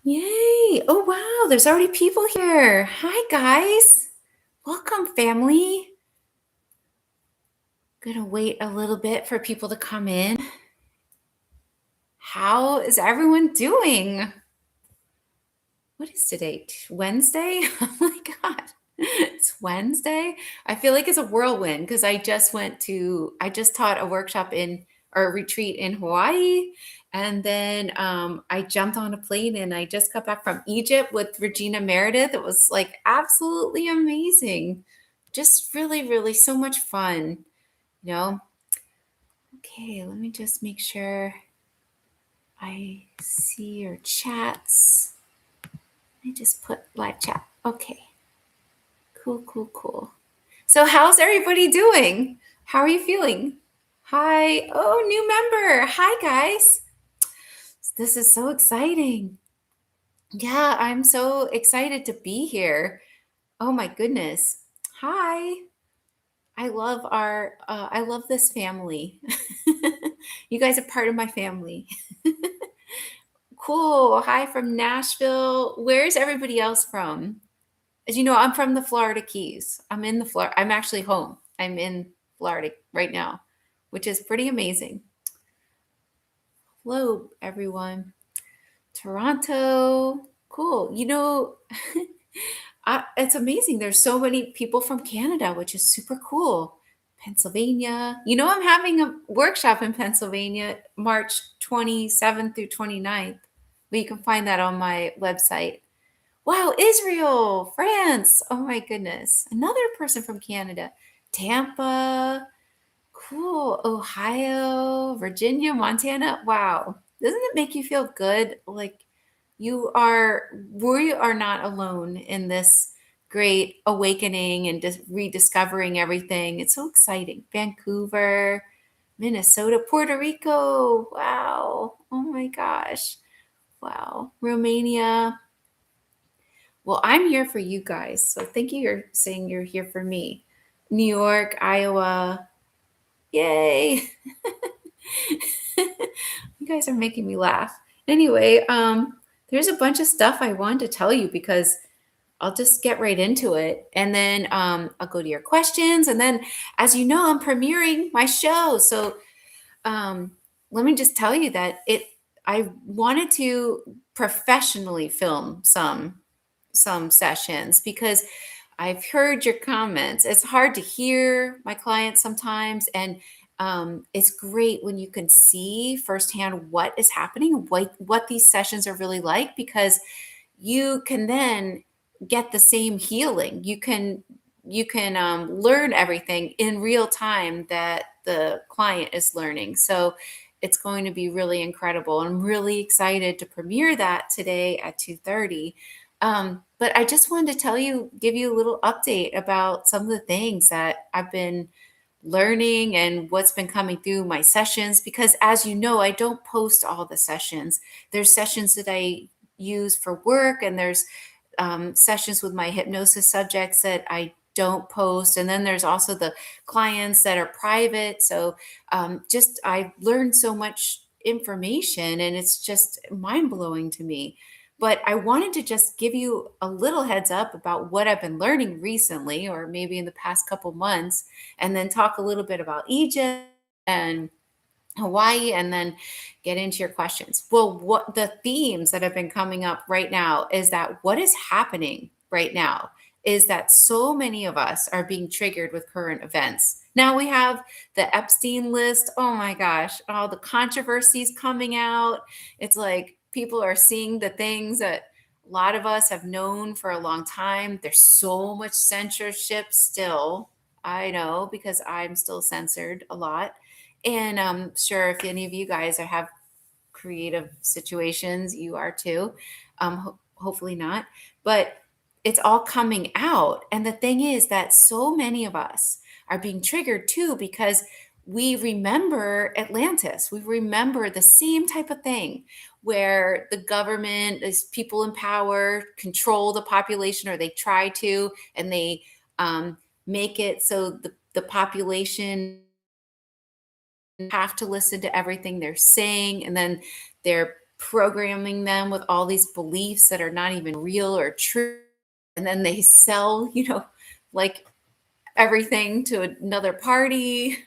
Yay! Oh, wow, there's already people here. Hi, guys. Welcome, family. Gonna wait a little bit for people to come in. How is everyone doing? What is today? Wednesday? Oh my God. It's Wednesday. I feel like it's a whirlwind because I just taught a workshop or a retreat in Hawaii. And then I jumped on a plane and I just got back from Egypt with Regina Meredith. It was like absolutely amazing. Just really, really so much fun, you know? Okay, let me just make sure I see your chats. Let me just put live chat. Okay. Cool, cool, cool. So, how's everybody doing? How are you feeling? Hi. Oh, new member. Hi, guys. This is so exciting. Yeah, I'm so excited to be here. Oh, my goodness. Hi. I love this family. You guys are part of my family. Cool. Hi from Nashville. Where's everybody else from? As you know, I'm from the Florida Keys. I'm actually home. I'm in Florida right now, which is pretty amazing. Hello, everyone. Toronto. Cool. It's amazing. There's so many people from Canada, which is super cool. Pennsylvania. I'm having a workshop in Pennsylvania March 27th through 29th. But you can find that on my website. Wow, Israel, France. Oh my goodness. Another person from Canada. Tampa. Cool. Ohio, Virginia, Montana. Wow. Doesn't it make you feel good? Like we are not alone in this great awakening and just rediscovering everything. It's so exciting. Vancouver, Minnesota, Puerto Rico. Wow. Oh my gosh. Wow. Romania. Well, I'm here for you guys. So thank you. You're saying you're here for me. New York, Iowa. Yay. You guys are making me laugh. Anyway, there's a bunch of stuff I wanted to tell you because I'll just get right into it. And then I'll go to your questions. And then, as you know, I'm premiering my show. So um, let me just tell you that I wanted to professionally film some sessions because I've heard your comments. It's hard to hear my clients sometimes, and it's great when you can see firsthand what is happening, what these sessions are really like, because you can then get the same healing. You can learn everything in real time that the client is learning. So it's going to be really incredible. I'm really excited to premiere that today at 2:30. But I just wanted to give you a little update about some of the things that I've been learning and what's been coming through my sessions. Because as you know, I don't post all the sessions. There's sessions that I use for work, and there's sessions with my hypnosis subjects that I don't post. And then there's also the clients that are private. So just I've learned so much information, and it's just mind blowing to me. But I wanted to just give you a little heads up about what I've been learning recently, or maybe in the past couple months, and then talk a little bit about Egypt and Hawaii, and then get into your questions. Well, what the themes that have been coming up right now is that what is happening right now is that so many of us are being triggered with current events. Now we have the Epstein list. Oh my gosh, all the controversies coming out. It's like people are seeing the things that a lot of us have known for a long time. There's so much censorship still. I know because I'm still censored a lot. And I'm sure if any of you guys have creative situations, you are too. Hopefully not. But it's all coming out. And the thing is that so many of us are being triggered too because we remember Atlantis. We remember the same type of thing where the government is people in power, control the population, or they try to, and they make it so the population have to listen to everything they're saying, and then they're programming them with all these beliefs that are not even real or true. And then they sell, like everything to another party.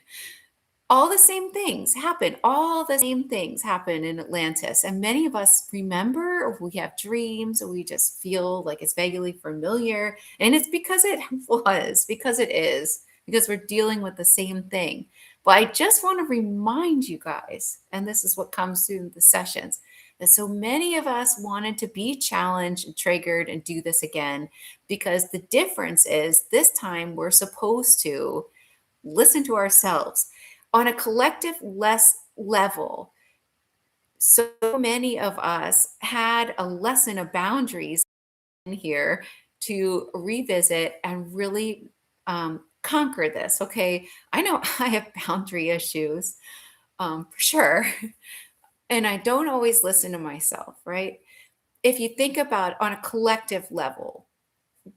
All the same things happen. All the same things happen in Atlantis. And many of us remember, or we have dreams, or we just feel like it's vaguely familiar. And it's because it was, because it is, because we're dealing with the same thing. But I just want to remind you guys, and this is what comes through the sessions, that so many of us wanted to be challenged and triggered and do this again, because the difference is this time we're supposed to listen to ourselves on a collective less level. So many of us had a lesson of boundaries in here to revisit and really conquer this. Okay, I know I have boundary issues, for sure, and I don't always listen to myself, right? If you think about on a collective level,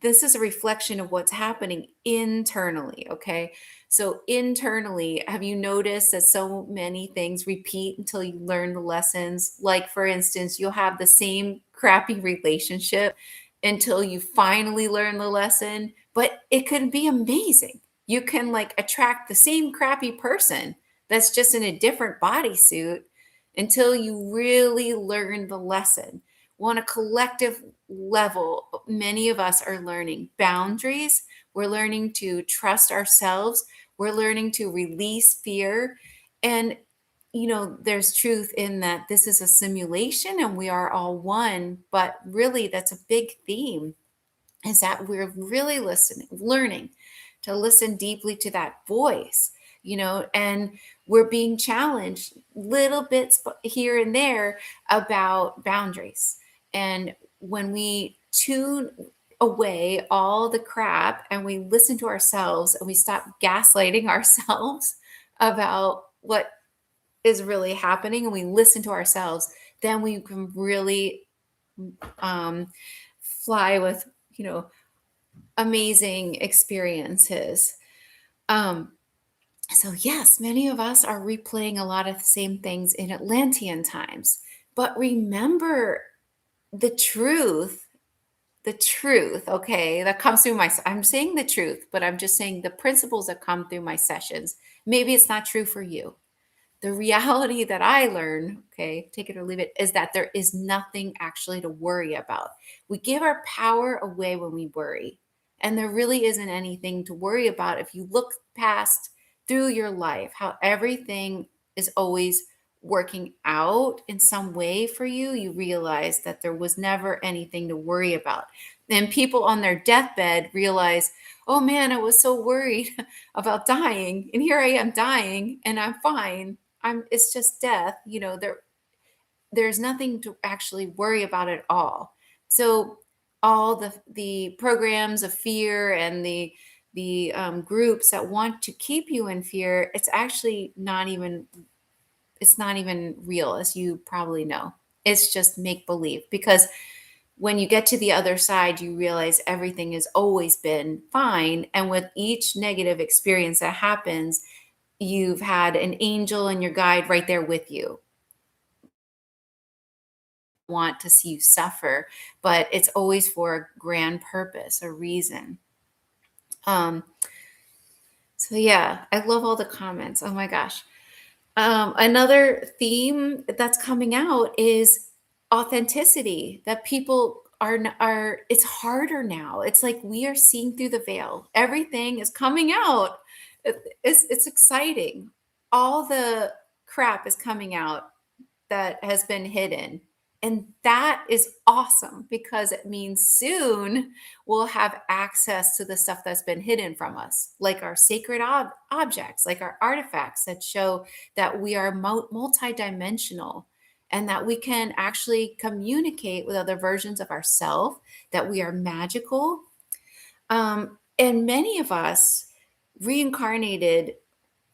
this is a reflection of what's happening internally. Okay. So, internally, have you noticed that so many things repeat until you learn the lessons? Like, for instance, you'll have the same crappy relationship until you finally learn the lesson, but it could be amazing. You can like attract the same crappy person that's just in a different bodysuit until you really learn the lesson. Well, on a collective level, many of us are learning boundaries. We're learning to trust ourselves. We're learning to release fear. And, there's truth in that this is a simulation and we are all one. But really, that's a big theme, is that we're really learning to listen deeply to that voice, and we're being challenged little bits here and there about boundaries. And when we tune away all the crap and we listen to ourselves and we stop gaslighting ourselves about what is really happening, and we listen to ourselves, then we can really um, fly with, you know, amazing experiences. Um, so, yes, many of us are replaying a lot of the same things in Atlantean times. But remember the truth, okay, that comes through I'm saying the truth, but I'm just saying the principles that come through my sessions. Maybe it's not true for you. The reality that I learn, okay, take it or leave it, is that there is nothing actually to worry about. We give our power away when we worry. And there really isn't anything to worry about if you look past through your life, how everything is always working out in some way for you. You realize that there was never anything to worry about. And people on their deathbed realize, oh man, I was so worried about dying. And here I am dying and I'm fine. It's just death. There's nothing to actually worry about at all. So all the programs of fear and the groups that want to keep you in fear, it's not even real, as you probably know. It's just make believe, because when you get to the other side, you realize everything has always been fine. And with each negative experience that happens, you've had an angel and your guide right there with you. Want to see you suffer, but it's always for a grand purpose, a reason. Um, so yeah, I love all the comments. Oh my gosh. Another theme that's coming out is authenticity. That people are. It's harder now. It's like we are seeing through the veil. Everything is coming out. It's exciting. All the crap is coming out that has been hidden. And that is awesome, because it means soon we'll have access to the stuff that's been hidden from us, like our sacred objects, like our artifacts that show that we are multidimensional, and that we can actually communicate with other versions of ourselves, that we are magical. And many of us reincarnated,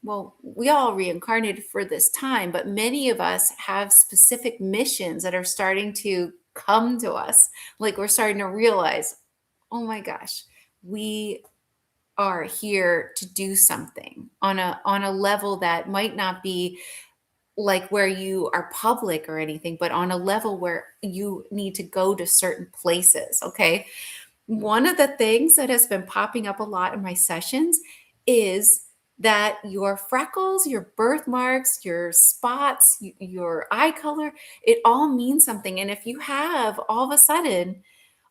well, we all reincarnated for this time, but many of us have specific missions that are starting to come to us. Like, we're starting to realize, oh my gosh, we are here to do something on a level that might not be like where you are public or anything, but on a level where you need to go to certain places. Okay. One of the things that has been popping up a lot in my sessions is that your freckles, your birthmarks, your spots, your eye color, it all means something. And if you have all of a sudden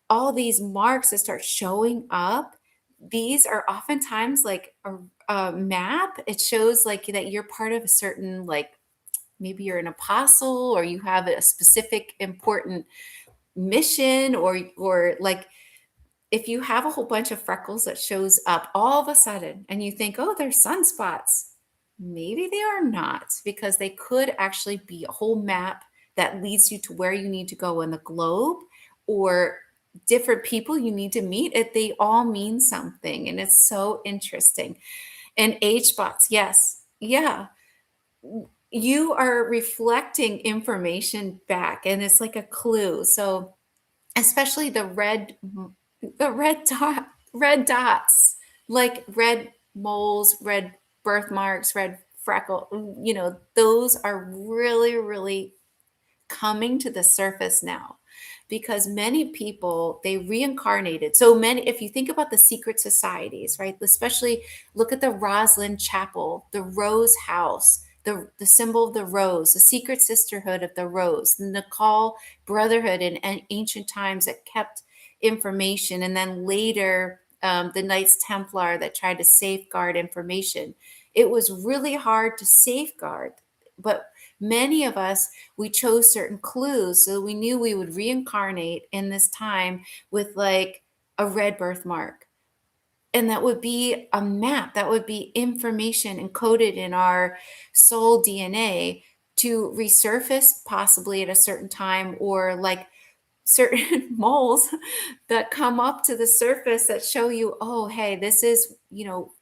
all these marks that start showing up, these are oftentimes like a map. It shows like that you're part of a certain, like maybe you're an apostle or you have a specific important mission, or like if you have a whole bunch of freckles that shows up all of a sudden and you think, oh, they're sunspots, maybe they are not, because they could actually be a whole map that leads you to where you need to go in the globe, or different people you need to meet. They all mean something, and it's so interesting. And age spots, yes, yeah, you are reflecting information back, and it's like a clue. So especially red dots, like red moles, red birthmarks, red freckle, those are really, really coming to the surface now, because many people, they reincarnated. So many, if you think about the secret societies, right, especially look at the Roslyn Chapel, the Rose House, the symbol of the rose, the secret sisterhood of the rose, the Nicole brotherhood in ancient times that kept information, and then later the Knights Templar that tried to safeguard information. It was really hard to safeguard, but many of us, we chose certain clues. So we knew we would reincarnate in this time with like a red birthmark. And that would be a map, that would be information encoded in our soul DNA to resurface possibly at a certain time, or like certain moles that come up to the surface that show you, oh, hey, this is,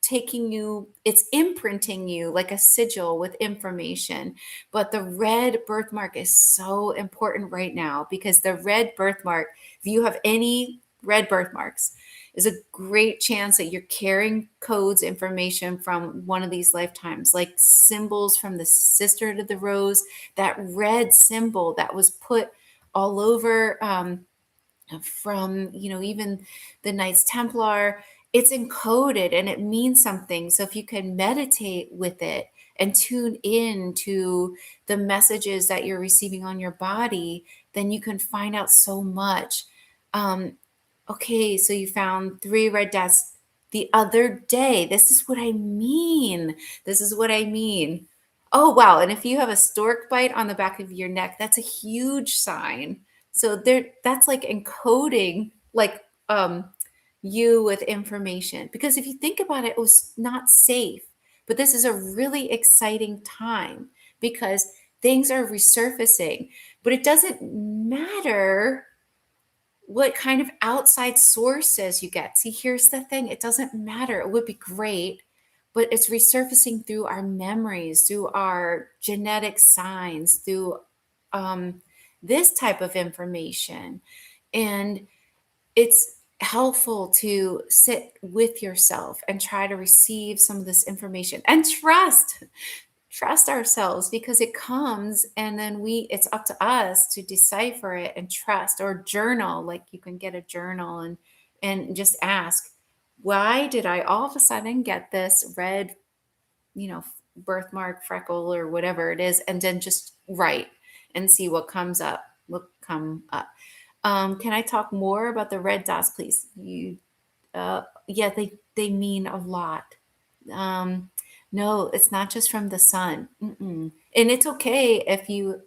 taking you, it's imprinting you like a sigil with information. But the red birthmark is so important right now, because the red birthmark, if you have any red birthmarks, is a great chance that you're carrying codes, information from one of these lifetimes, like symbols from the Sisterhood of the Rose, that red symbol that was put all over, from even the Knights Templar. It's encoded and it means something. So if you can meditate with it and tune in to the messages that you're receiving on your body, then you can find out so much. um, okay, so you found 3 red dots the other day. This is what I mean. This is what I mean. Oh, wow. And if you have a stork bite on the back of your neck, that's a huge sign. So that's like encoding, like, you with information. Because if you think about it, it was not safe. But this is a really exciting time because things are resurfacing. But it doesn't matter what kind of outside sources you get. See, here's the thing, it doesn't matter. It would be great, but it's resurfacing through our memories, through our genetic signs, through um, this type of information. And it's helpful to sit with yourself and try to receive some of this information and trust ourselves, because it comes, and then it's up to us to decipher it and trust, or journal. Like you can get a journal and just ask, why did I all of a sudden get this red, birthmark, freckle, or whatever it is, and then just write and see what comes up, can I talk more about the red dots, please? Yeah, they mean a lot. um, no, it's not just from the sun. Mm-mm. And it's okay if you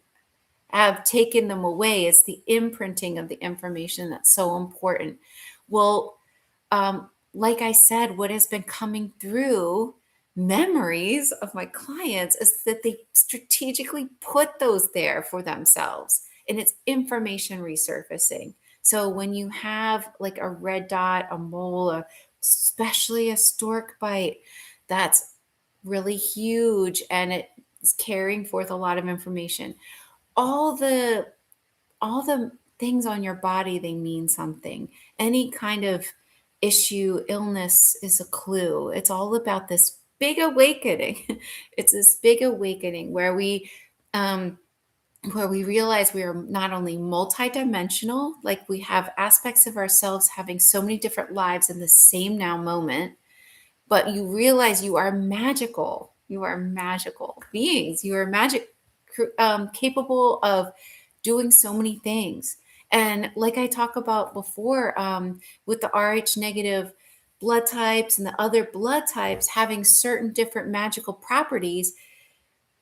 have taken them away. It's the imprinting of the information that's so important. Well, like I said, what has been coming through memories of my clients is that they strategically put those there for themselves, and it's information resurfacing. So when you have like a red dot, a mole, especially a stork bite, that's really huge, and it's carrying forth a lot of information. All the all the things on your body, they mean something. Any kind of issue, illness is a clue. It's all about this big awakening. It's this big awakening where we um, where we realize we are not only multidimensional, like we have aspects of ourselves having so many different lives in the same now moment, but you realize you are magical. You are magical beings. You are capable of doing so many things. And like I talked about before, with the Rh negative blood types and the other blood types having certain different magical properties,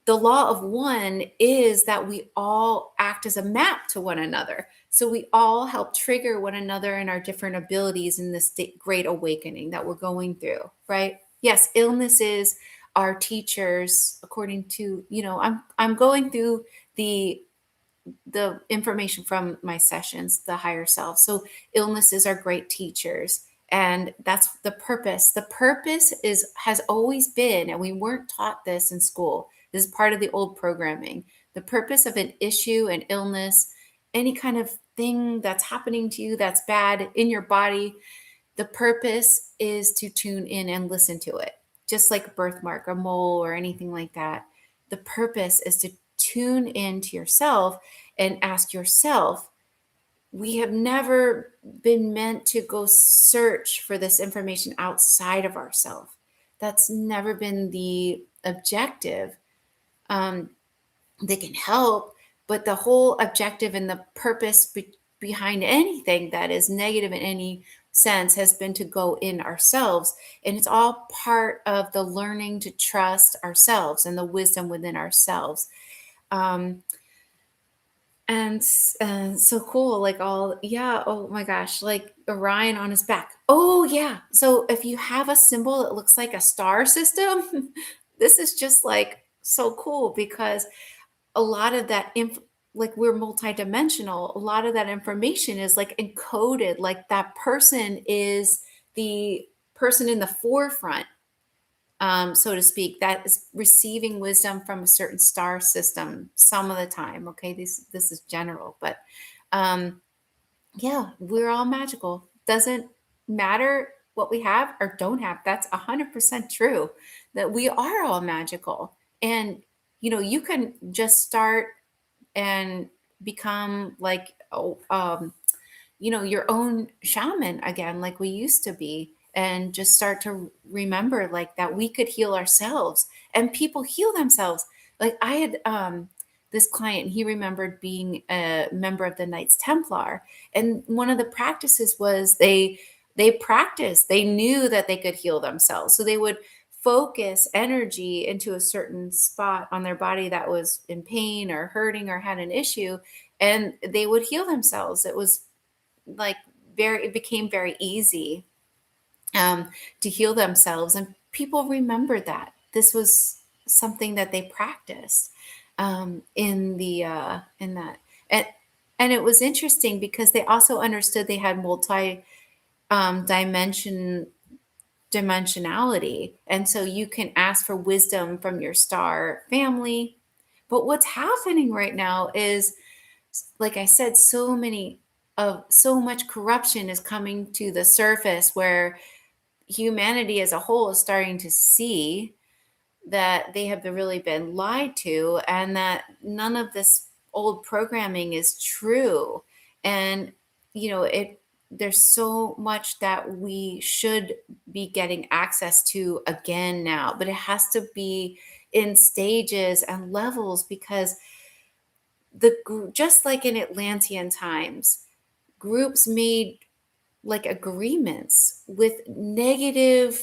the law of one is that we all act as a map to one another. So we all help trigger one another in our different abilities in this great awakening that we're going through, right? Yes, illnesses are teachers according to, I'm going through the information from my sessions, the higher self. So illnesses are great teachers. And that's the purpose. The purpose has always been, and we weren't taught this in school. This is part of the old programming. The purpose of an issue, an illness, any kind of thing that's happening to you that's bad in your body, the purpose is to tune in and listen to it. Just like a birthmark, a mole, or anything like that. The purpose is to tune into yourself and ask yourself, we have never been meant to go search for this information outside of ourselves. That's never been the objective. They can help, but the whole objective and the purpose behind anything that is negative in any sense has been to go in ourselves. And it's all part of the learning to trust ourselves and the wisdom within ourselves. Um, and so cool, like all, yeah, oh my gosh, like Orion on his back. Oh, yeah. So if you have a symbol that looks like a star system, this is just like so cool because a lot of that like we're multidimensional, a lot of that information is like encoded, like that person is the person in the forefront, so to speak, that is receiving wisdom from a certain star system some of the time. Okay, this is general, but yeah, we're all magical. Doesn't matter what we have or don't have. That's 100% true. That we are all magical, and you can just start and become like, your own shaman again, like we used to be, and just start to remember like that we could heal ourselves and people heal themselves. Like I had this client, he remembered being a member of the Knights Templar, and one of the practices was they practiced, they knew that they could heal themselves, so they would focus energy into a certain spot on their body that was in pain or hurting or had an issue, and they would heal themselves. It was like it became very easy to heal themselves, and people remembered that this was something that they practiced in that. And it was interesting because they also understood they had multi dimensionality, and so you can ask for wisdom from your star family. But what's happening right now is, like I said, so much corruption is coming to the surface, where humanity as a whole is starting to see that they have really been lied to, and that none of this old programming is true. And it there's so much that we should be getting access to again now, but it has to be in stages and levels, because just like in Atlantean times, groups made like agreements with negative,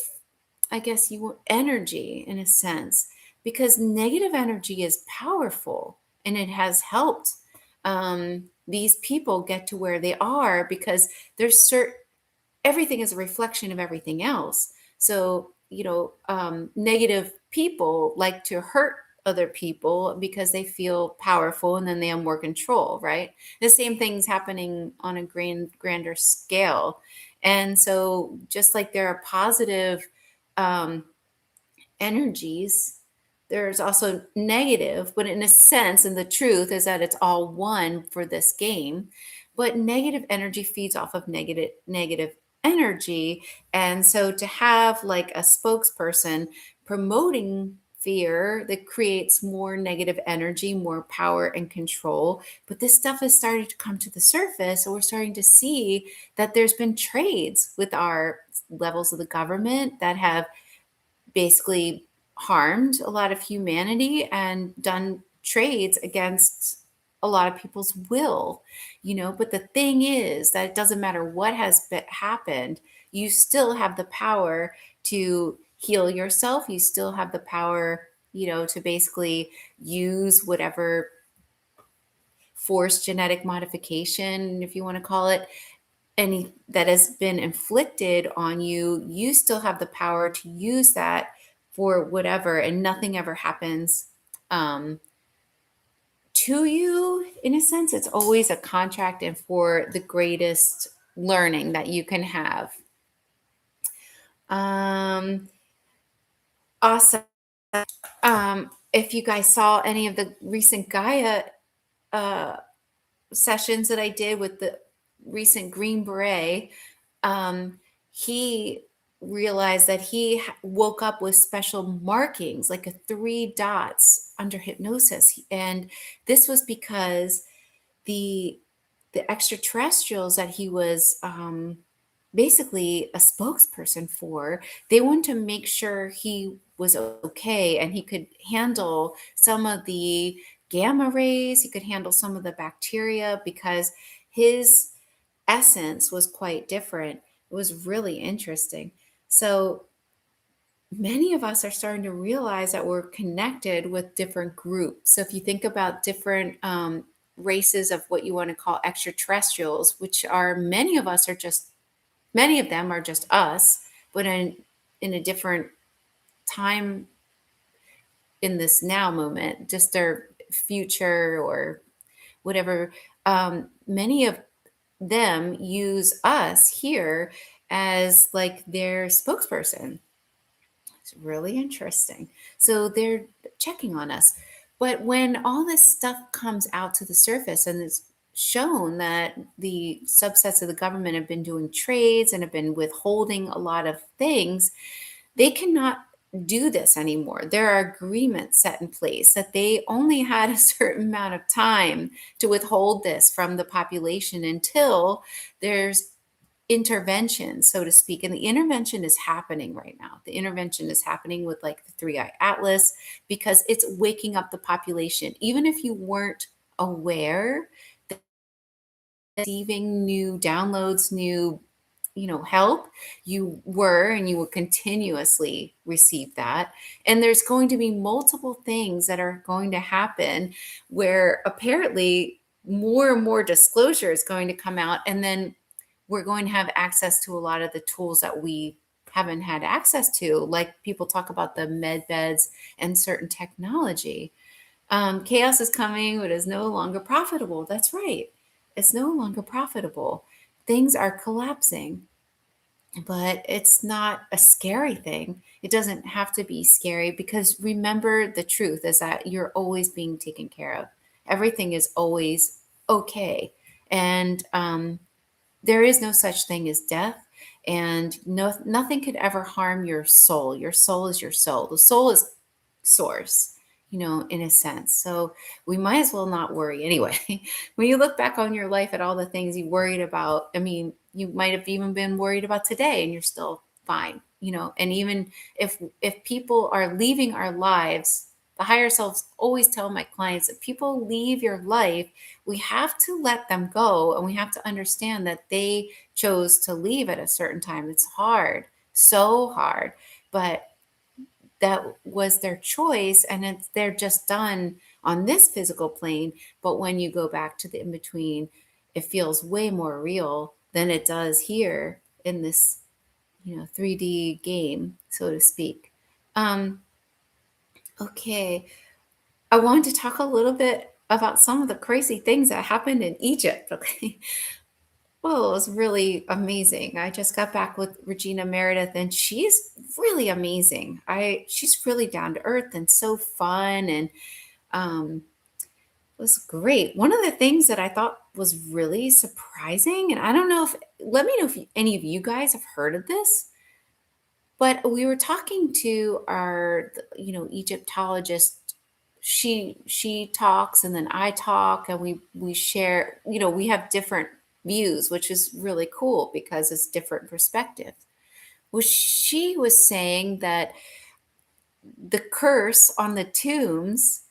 I guess you want energy in a sense, because negative energy is powerful, and it has helped these people get to where they are, because there's everything is a reflection of everything else. So, negative people like to hurt other people because they feel powerful, and then they have more control, right? The same thing's happening on a grander scale. And so, just like there are positive um, energies, there's also negative, but in a sense, and the truth is that it's all one for this game. But negative energy feeds off of negative energy. And so to have like a spokesperson promoting fear that creates more negative energy, more power and control. But this stuff has started to come to the surface. So we're starting to see that there's been trades with our levels of the government that have basically harmed a lot of humanity and done trades against a lot of people's will, but the thing is that it doesn't matter what has happened, you still have the power to heal yourself. You still have the power, to basically use whatever forced genetic modification, if you want to call it, any that has been inflicted on you. You still have the power to use that for whatever, and nothing ever happens um, to you. In a sense, it's always a contract and for the greatest learning that you can have. Awesome. If you guys saw any of the recent Gaia uh, sessions that I did with the recent Green Beret, he realized that he woke up with special markings, like a 3 dots under hypnosis. And this was because the extraterrestrials that he was basically a spokesperson for, they wanted to make sure he was okay and he could handle some of the gamma rays, he could handle some of the bacteria, because his essence was quite different. It was really interesting. So many of us are starting to realize that we're connected with different groups. So if you think about different races of what you want to call extraterrestrials, which are many of them are just us, but in a different time in this now moment, just their future or whatever. Many of them use us here as like their spokesperson. It's really interesting. So they're checking on us. But when all this stuff comes out to the surface and it's shown that the subsets of the government have been doing trades and have been withholding a lot of things, they cannot do this anymore. There are agreements set in place that they only had a certain amount of time to withhold this from the population until there's intervention, so to speak. And the intervention is happening right now. The intervention is happening with like the 3-eye atlas, because it's waking up the population. Even if you weren't aware that receiving new downloads, new help, you were, and you will continuously receive that. And there's going to be multiple things that are going to happen where apparently more and more disclosure is going to come out, and then we're going to have access to a lot of the tools that we haven't had access to. Like people talk about the med beds and certain technology. Chaos is coming, but is no longer profitable. That's right. It's no longer profitable. Things are collapsing, but it's not a scary thing. It doesn't have to be scary, because remember, the truth is that you're always being taken care of. Everything is always okay. And there is no such thing as death, and nothing could ever harm your soul. Your soul is your soul. The soul is source, in a sense. So we might as well not worry anyway. When you look back on your life at all the things you worried about, I mean, you might have even been worried about today and you're still fine, and even if people are leaving our lives, the higher selves always tell my clients, if people leave your life, we have to let them go, and we have to understand that they chose to leave at a certain time. It's hard, so hard, but that was their choice, and they're just done on this physical plane. But when you go back to the in between, it feels way more real than it does here in this 3D game, so to speak. Okay, I wanted to talk a little bit about some of the crazy things that happened in Egypt. Okay. Well, it was really amazing. I just got back with Regina Meredith, and she's really amazing. She's really down to earth and so fun, and um, it was great. One of the things that I thought was really surprising, and I don't know if let me know if any of you guys have heard of this. But we were talking to our, Egyptologist. She talks and then I talk, and we share, we have different views, which is really cool because it's different perspective. Well, she was saying that the curse on the tombs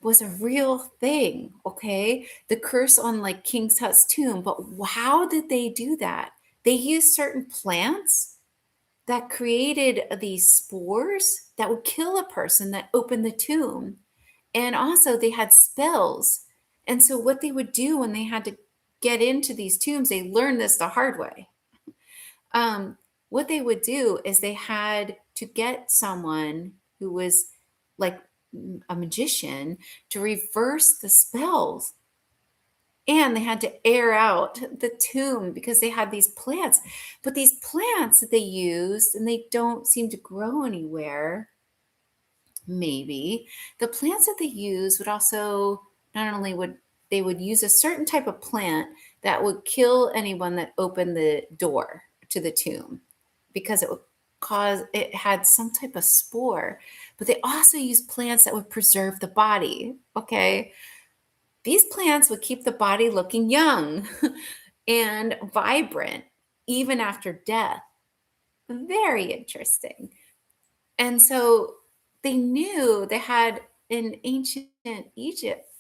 was a real thing, okay? The curse on like King Tut's tomb, but how did they do that? They used certain plants that created these spores that would kill a person that opened the tomb. And also they had spells. And so what they would do when they had to get into these tombs, they learned this the hard way. What they would do is they had to get someone who was like a magician to reverse the spells. And they had to air out the tomb because they had these plants. But these plants that they used, and they don't seem to grow anywhere, maybe. The plants that they use would also, not only would they would use a certain type of plant that would kill anyone that opened the door to the tomb because it had some type of spore. But they also used plants that would preserve the body. Okay. These plants would keep the body looking young and vibrant even after death. Very interesting. And so they knew, they had in ancient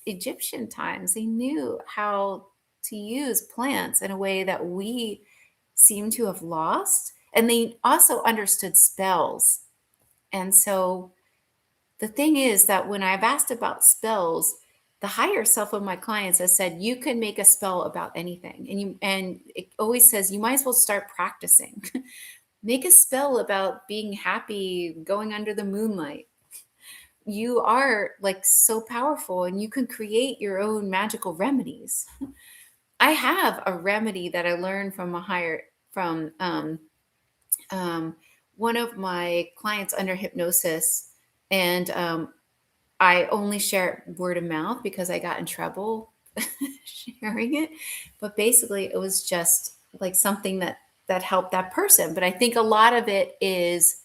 Egyptian times, they knew how to use plants in a way that we seem to have lost. And they also understood spells. And so the thing is that when I've asked about spells, the higher self of my clients has said you can make a spell about anything. And it always says you might as well start practicing. Make a spell about being happy going under the moonlight. You are like so powerful and you can create your own magical remedies. I have a remedy that I learned from one of my clients under hypnosis. And I only share it word of mouth because I got in trouble sharing it. But basically, it was just like something that helped that person. But I think a lot of it is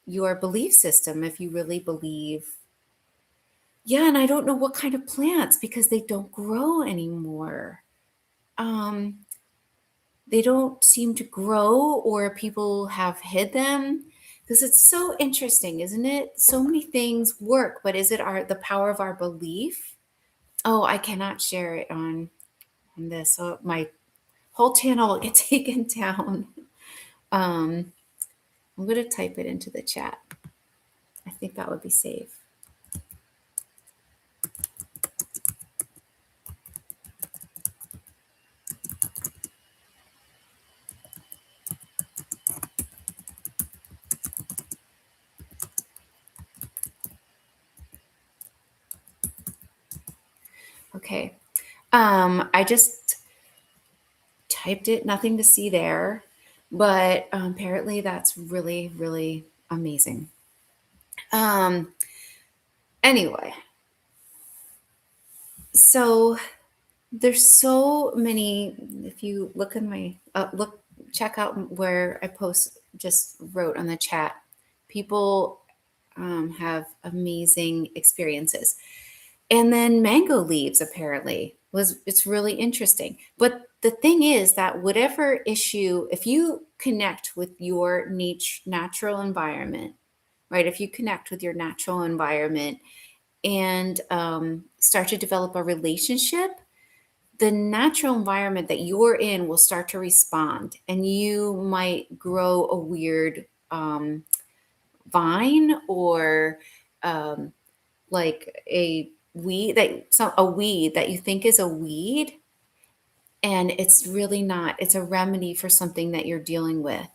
your belief system. If you really believe, yeah, and I don't know what kind of plants because they don't grow anymore. Um, they don't seem to grow, or people have hid them. Because it's so interesting, isn't it? So many things work, but is it the power of our belief? Oh, I cannot share it on this. So my whole channel will get taken down. I'm going to type it into the chat. I think that would be safe. Okay. I just typed it, nothing to see there, but apparently that's really, really amazing. Anyway, so there's so many. If you look in my check out where I just wrote on the chat. People have amazing experiences. And then mango leaves apparently it's really interesting. But the thing is that whatever issue, if you connect with your natural environment, right? If you connect with your natural environment and start to develop a relationship, the natural environment that you're in will start to respond, and you might grow a weird vine or like a weed that you think is a weed, and it's really not. It's a remedy for something that you're dealing with.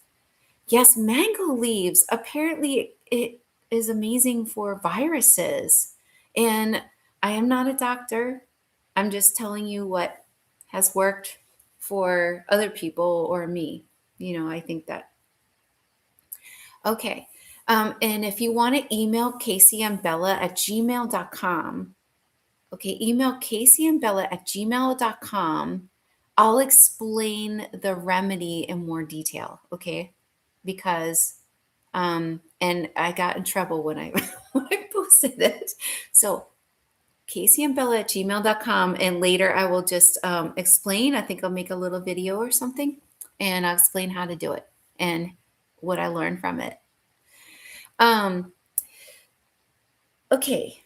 Yes, mango leaves. Apparently, it is amazing for viruses. And I am not a doctor. I'm just telling you what has worked for other people or me. I think that. Okay. And if you want to email caseyandbella@gmail.com, okay, email caseyandbella@gmail.com. I'll explain the remedy in more detail. Okay. because and I got in trouble when I when I posted it. So caseyandbella@gmail.com, and later I will just explain. I think I'll make a little video or something, and I'll explain how to do it and what I learned from it. Um, okay,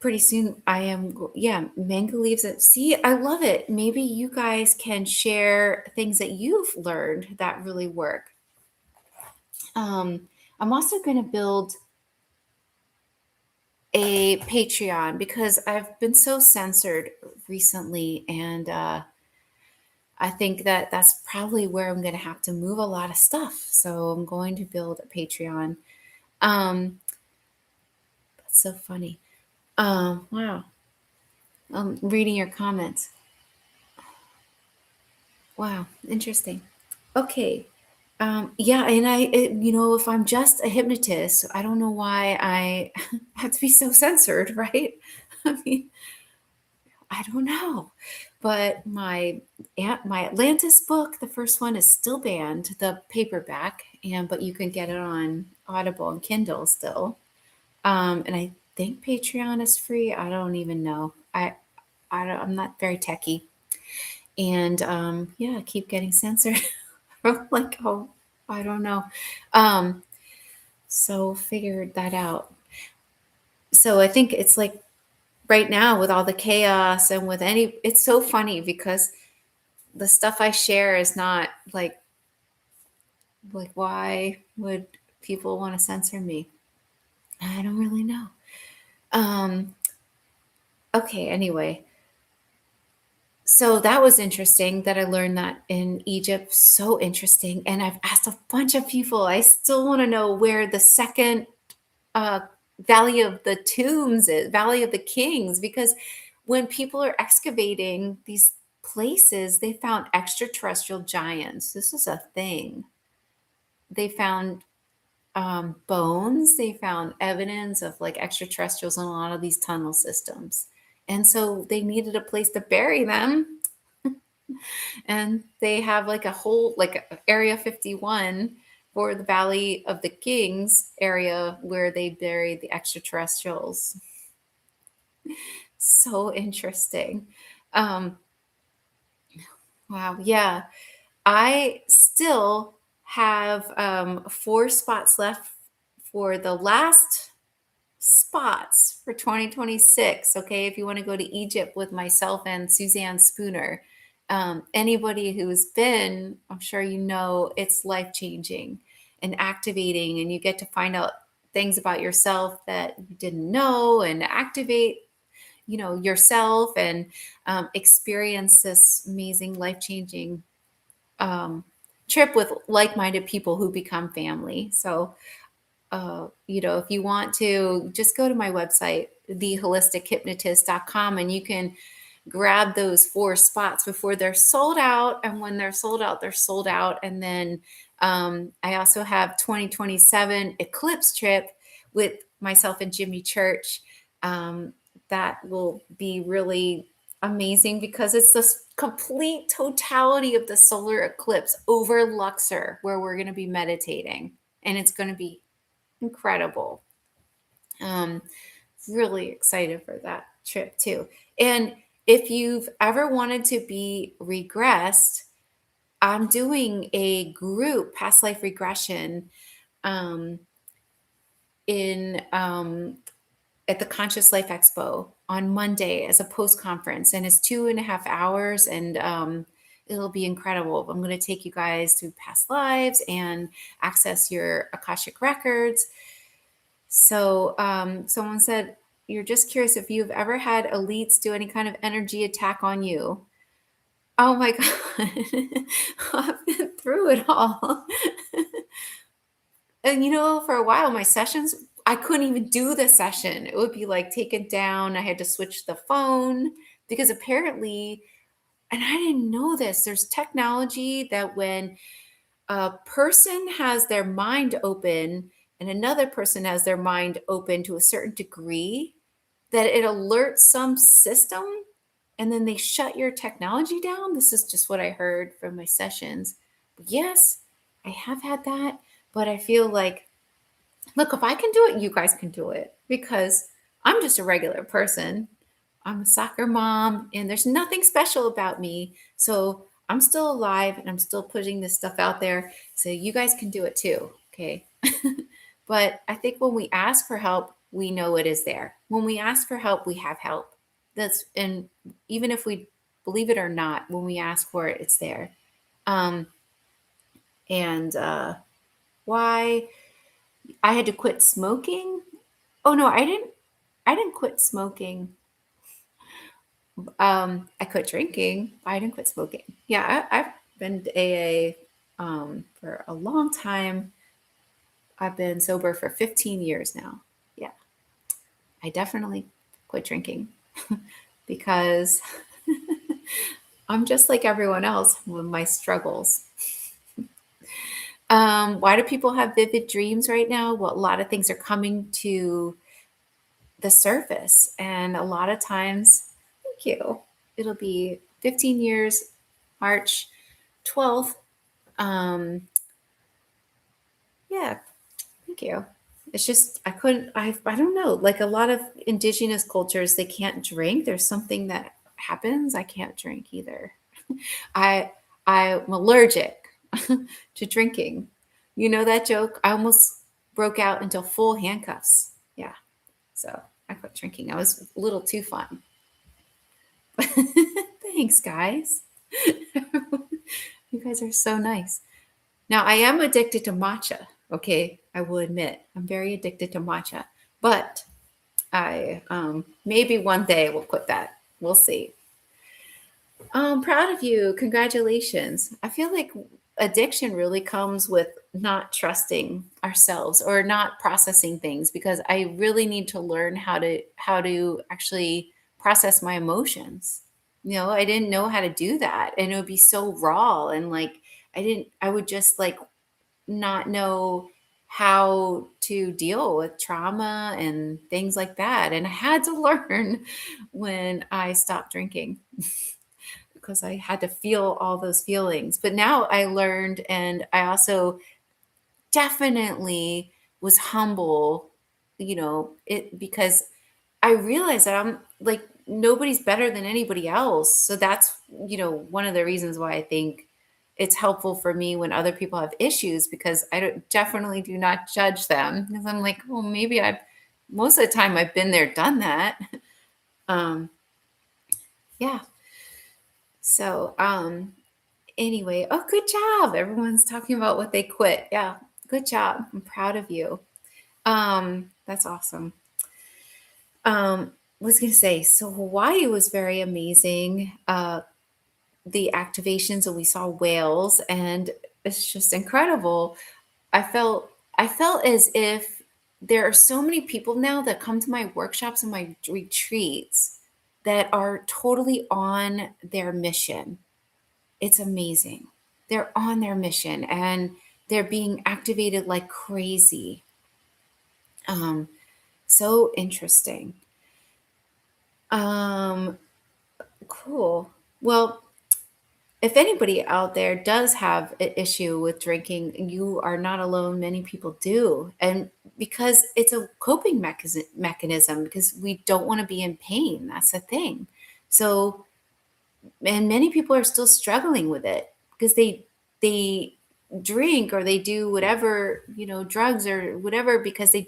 pretty soon I am, yeah, mango leaves. See, I love it. Maybe you guys can share things that you've learned that really work. I'm also going to build a Patreon because I've been so censored recently, and I think that that's probably where I'm going to have to move a lot of stuff. So I'm going to build a Patreon. That's so funny. Wow. I'm reading your comments. Wow, interesting. Okay. Yeah, and if I'm just a hypnotist, I don't know why I have to be so censored, right? I mean, I don't know. But my Atlantis book, the first one, is still banned, the paperback, but you can get it on Audible and Kindle still. And I think Patreon is free. I don't even know. I'm not very techy. And yeah, I keep getting censored. I'm like, oh, I don't know. Um, so figured that out. So I think it's like right now with all the chaos and with it's so funny because the stuff I share is not like why would people want to censor me? I don't really know. Um, okay, anyway. So that was interesting that I learned that in Egypt. So interesting. And I've asked a bunch of people. I still want to know where the second uh, Valley of the Tombs is, Valley of the Kings, because when people are excavating these places, they found extraterrestrial giants. This is a thing. They found bones. They found evidence of like extraterrestrials in a lot of these tunnel systems. And so they needed a place to bury them, and they have like a whole like area 51 for the Valley of the Kings area where they bury the extraterrestrials. So interesting. um wow, yeah, I still have 4 spots left for the last spots for 2026. Okay, if you want to go to Egypt with myself and Suzanne Spooner, anybody who's been, I'm sure you know, it's life changing and activating, and you get to find out things about yourself that you didn't know, and activate, yourself, and experience this amazing life changing um, trip with like minded people who become family. So if you want to, just go to my website, theholistichuhypnotist.com, and you can grab those 4 spots before they're sold out. And when they're sold out, they're sold out. And then I also have 2027 eclipse trip with myself and Jimmy Church. That will be really amazing because it's the complete totality of the solar eclipse over Luxor, where we're going to be meditating. And it's going to be incredible. Um, really excited for that trip too. And if you've ever wanted to be regressed, I'm doing a group past life regression um, in at the Conscious Life Expo on Monday as a post conference, and it's 2.5 hours, and it'll be incredible. I'm going to take you guys through past lives and access your Akashic records. So someone said, you're just curious if you've ever had elites do any kind of energy attack on you. Oh my God. I've been through it all. And for a while, my sessions, I couldn't even do the session. It would be like taken down. I had to switch the phone because apparently, and I didn't know this, there's technology that when a person has their mind open and another person has their mind open to a certain degree, that it alerts some system and then they shut your technology down. This is just what I heard from my sessions. But yes, I have had that. But I feel like, look, if I can do it, you guys can do it, because I'm just a regular person. I'm a soccer mom and there's nothing special about me. So I'm still alive and I'm still putting this stuff out there. So you guys can do it too. Okay. But I think when we ask for help, we know it is there. When we ask for help, we have help. And even if we believe it or not, when we ask for it, it's there. Um, and why I had to quit smoking? Oh no, I didn't. I didn't quit smoking. I quit drinking. I didn't quit smoking. Yeah, I've been to AA for a long time. I've been sober for 15 years now. Yeah, I definitely quit drinking because I'm just like everyone else with my struggles. Why do people have vivid dreams right now? Well, a lot of things are coming to the surface, and a lot of times, thank you. It'll be 15 years, March 12th. Yeah, thank you. It's just I don't know, like a lot of indigenous cultures, they can't drink. There's something that happens. I can't drink either. I I'm allergic to drinking. You know that joke? I almost broke out into full handcuffs. Yeah. So I quit drinking. I was a little too fun. Thanks, guys. You guys are so nice. Now, I am addicted to matcha. Okay, I will admit I'm very addicted to matcha, but I maybe one day we'll quit that. We'll see. I'm proud of you. Congratulations. I feel like addiction really comes with not trusting ourselves or not processing things, because I really need to learn how to actually process my emotions. I didn't know how to do that, and it would be so raw, and like I would just like not know how to deal with trauma and things like that. And I had to learn when I stopped drinking, because I had to feel all those feelings. But now I learned, and I also definitely was humble, it because I realized that I'm like nobody's better than anybody else. So that's, one of the reasons why I think it's helpful for me when other people have issues, because definitely do not judge them, because I'm like, well, maybe I've most of the time I've been there, done that. Um, yeah. So, anyway, oh, good job. Everyone's talking about what they quit. Yeah. Good job. I'm proud of you. That's awesome. Was going to say, so Hawaii was very amazing. The activations, and we saw whales, and it's just incredible. I felt as if there are so many people now that come to my workshops and my retreats that are totally on their mission. It's amazing. They're on their mission and they're being activated like crazy. Um, so interesting. Um, cool. Well, if anybody out there does have an issue with drinking, you are not alone. Many people do. And because it's a coping mechanism, because we don't want to be in pain. That's the thing. So, and many people are still struggling with it because they drink or they do whatever, drugs or whatever, because they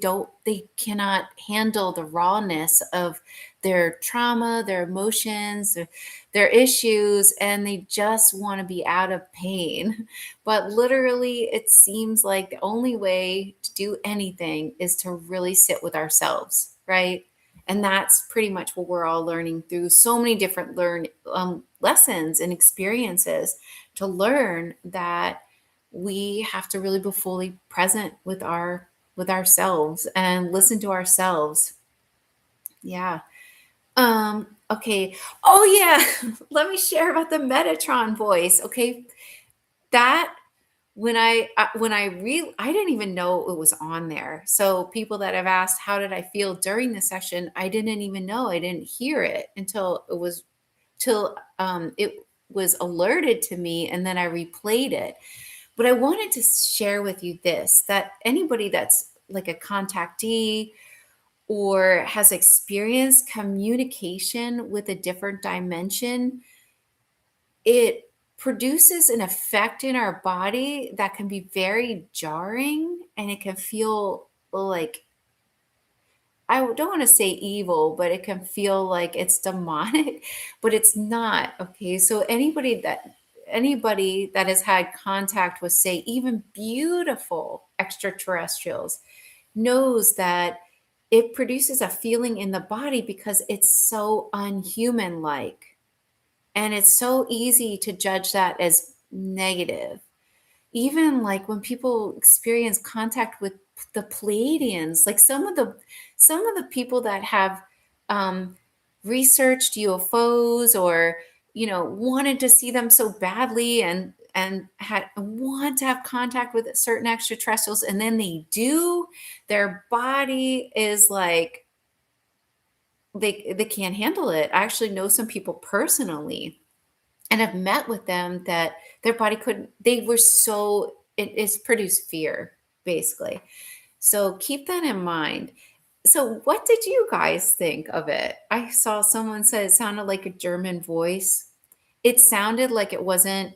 cannot handle the rawness of their trauma, their emotions, their issues, and they just want to be out of pain. But literally, it seems like the only way to do anything is to really sit with ourselves, right? And that's pretty much what we're all learning through so many different lessons and experiences, to learn that we have to really be fully present with ourselves and listen to ourselves. Yeah. Okay. Oh yeah. Let me share about the Metatron voice. Okay. That I didn't even know it was on there. So people that have asked how did I feel during the session, I didn't even know. I didn't hear it until it was alerted to me, and then I replayed it. But I wanted to share with you this, that anybody that's like a contactee or has experienced communication with a different dimension, it produces an effect in our body that can be very jarring, and it can feel like, I don't want to say evil, but it can feel like it's demonic, but it's not. Okay. So anybody that has had contact with, say, even beautiful extraterrestrials knows that it produces a feeling in the body because it's so unhuman like. And it's so easy to judge that as negative. Even like when people experience contact with the Pleiadians, like some of the people that have um, researched UFOs, or wanted to see them so badly, and had want to have contact with certain extraterrestrials, and then they do, their body is like, they can't handle it. I actually know some people personally, and I've met with them that their body couldn't, they were so, it's produced fear, basically. So keep that in mind. So what did you guys think of it? I saw someone said it sounded like a German voice. It sounded like it wasn't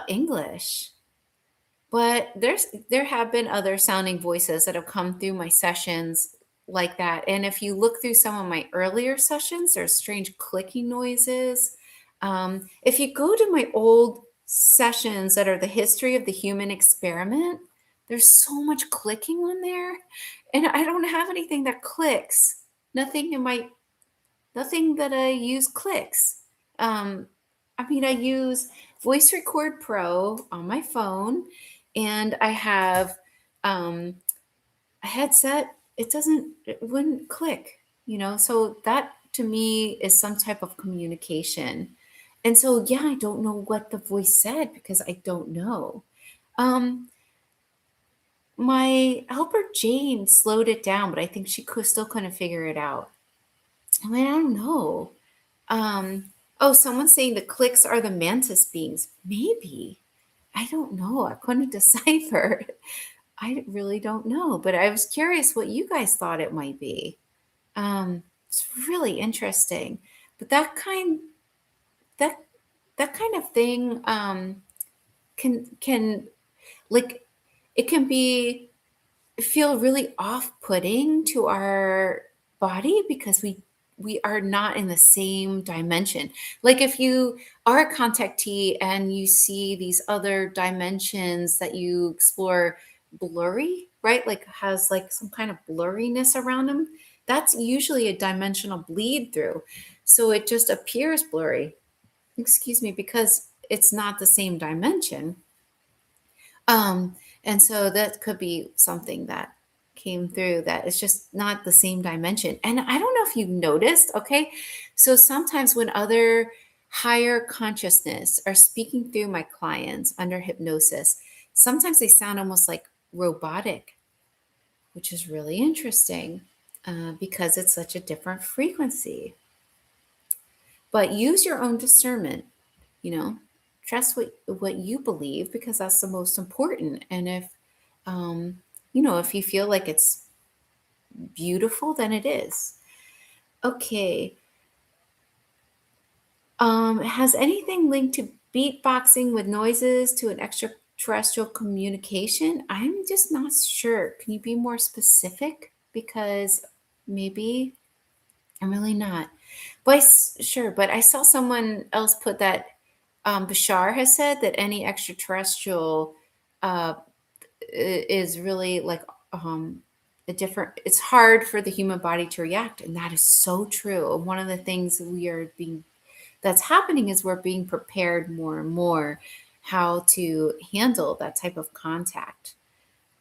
English. But there have been other sounding voices that have come through my sessions like that. And if you look through some of my earlier sessions, there's strange clicking noises. If you go to my old sessions that are the history of the human experiment, there's so much clicking on there. And I don't have anything that clicks. Nothing that I use clicks. Um, I mean, I use Voice Record Pro on my phone, and I have a headset. It wouldn't click, so that to me is some type of communication. And so, yeah, I don't know what the voice said because I don't know. Um, my helper Jane slowed it down, but I think she still couldn't figure it out. I mean, I don't know. Oh, someone's saying the clicks are the mantis beings. Maybe. I don't know. I couldn't decipher. I really don't know, but I was curious what you guys thought it might be. It's really interesting. But that that kind of thing can like, it can be feel really off-putting to our body because we are not in the same dimension. Like if you are a contactee and you see these other dimensions that you explore blurry, right? Like has like some kind of blurriness around them, that's usually a dimensional bleed through. So it just appears blurry. Excuse me, because it's not the same dimension. Um, and so that could be something that came through, that it's just not the same dimension. And I don't know if you've noticed, okay? So sometimes when other higher consciousness are speaking through my clients under hypnosis, sometimes they sound almost like robotic, which is really interesting because it's such a different frequency. But use your own discernment, you know, trust what you believe because that's the most important. And if um, if you feel like it's beautiful, then it is. Okay. Has anything linked to beatboxing with noises to an extraterrestrial communication? I'm just not sure. Can you be more specific? Because maybe I'm really not. But sure, but I saw someone else put that Bashar has said that any extraterrestrial uh, is really like a different, it's hard for the human body to react, and that is so true. And one of the things that's happening is we're being prepared more and more how to handle that type of contact.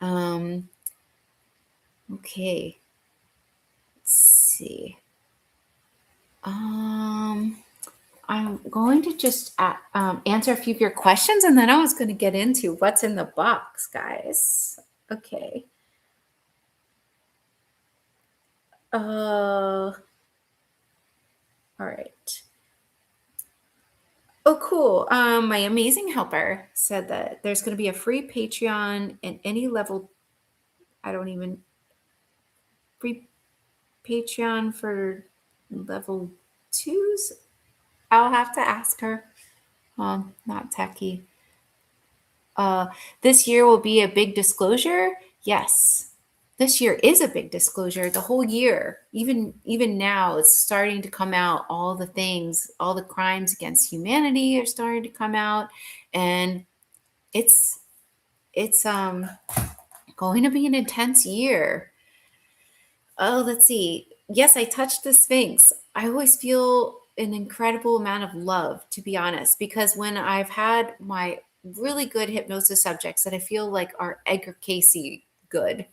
um okay, let's see. I'm going to just answer a few of your questions, and then I was going to get into what's in the box, guys. Okay. All right. Oh, cool. cool. My amazing helper said that there's going to be a free Patreon in any level. I don't even free Patreon for level twos. I'll have to ask her. Not techie. Uh, this year will be a big disclosure. Yes, this year is a big disclosure. The whole year, even now, it's starting to come out. All the things, all the crimes against humanity are starting to come out, and it's going to be an intense year. Oh, let's see. Yes, I touched the Sphinx. I always feel an incredible amount of love, to be honest, because when I've had my really good hypnosis subjects that I feel like are Edgar Casey good,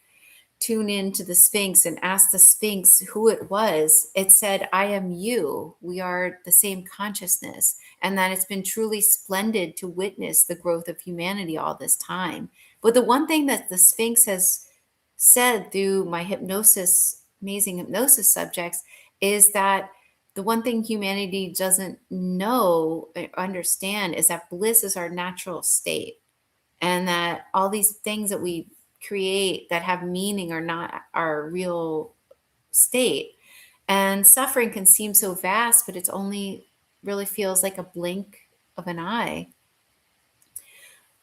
tune into the Sphinx and ask the Sphinx who it was, it said, I am you. We are the same consciousness. And that it's been truly splendid to witness the growth of humanity all this time. But the one thing that the Sphinx has said through my hypnosis, amazing hypnosis subjects, is that the one thing humanity doesn't know or understand is that bliss is our natural state, and that all these things that we create that have meaning are not our real state. And suffering can seem so vast, but it's only really feels like a blink of an eye.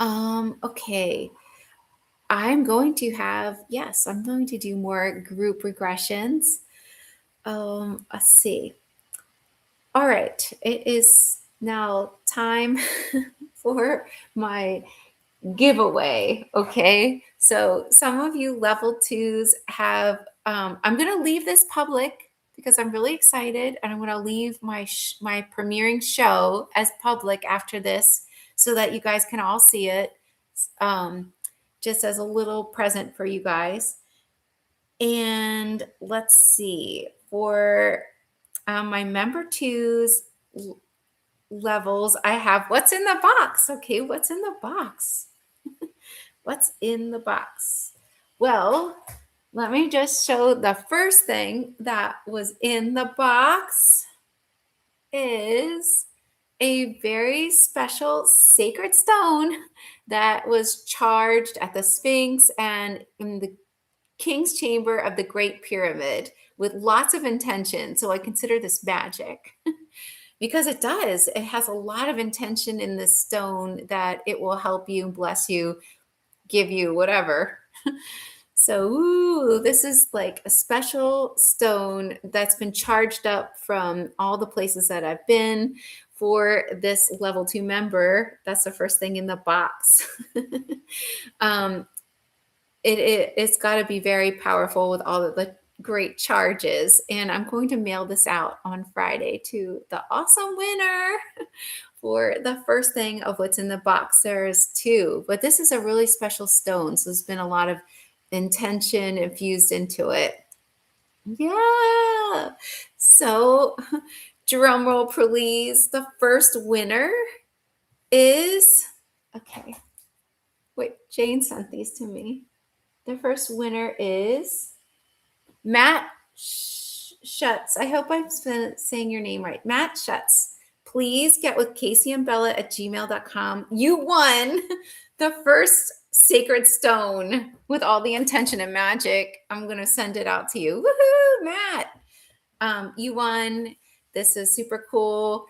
Okay. I'm going to do more group regressions. Let's see. All right. It is now time for my giveaway. Okay. So some of you level twos have, I'm going to leave this public because I'm really excited, and I'm going to leave my premiering show as public after this so that you guys can all see it. Just as a little present for you guys. And let's see, for my member twos levels, I have what's in the box. Okay, what's in the box? What's in the box? Well, let me just show the first thing that was in the box is a very special sacred stone that was charged at the Sphinx and in the King's Chamber of the Great Pyramid with lots of intention. So I consider this magic because it does. It has a lot of intention in this stone that it will help you, bless you, give you whatever. So, this is like a special stone that's been charged up from all the places that I've been for this level 2 member. That's the first thing in the box. It's got to be very powerful with all of the great charges. And I'm going to mail this out on Friday to the awesome winner for the first thing of what's in the box. There's 2, but this is a really special stone. So there's been a lot of intention infused into it. Yeah. So drum roll, please. The first winner is, okay. Wait, Jane sent these to me. The first winner is Matt Schutz. I hope I'm saying your name right. Matt Schutz. Please get with Casey and Bella at gmail.com. You won the first sacred stone with all the intention and magic. I'm going to send it out to you. Woohoo, Matt. You won. This is super cool.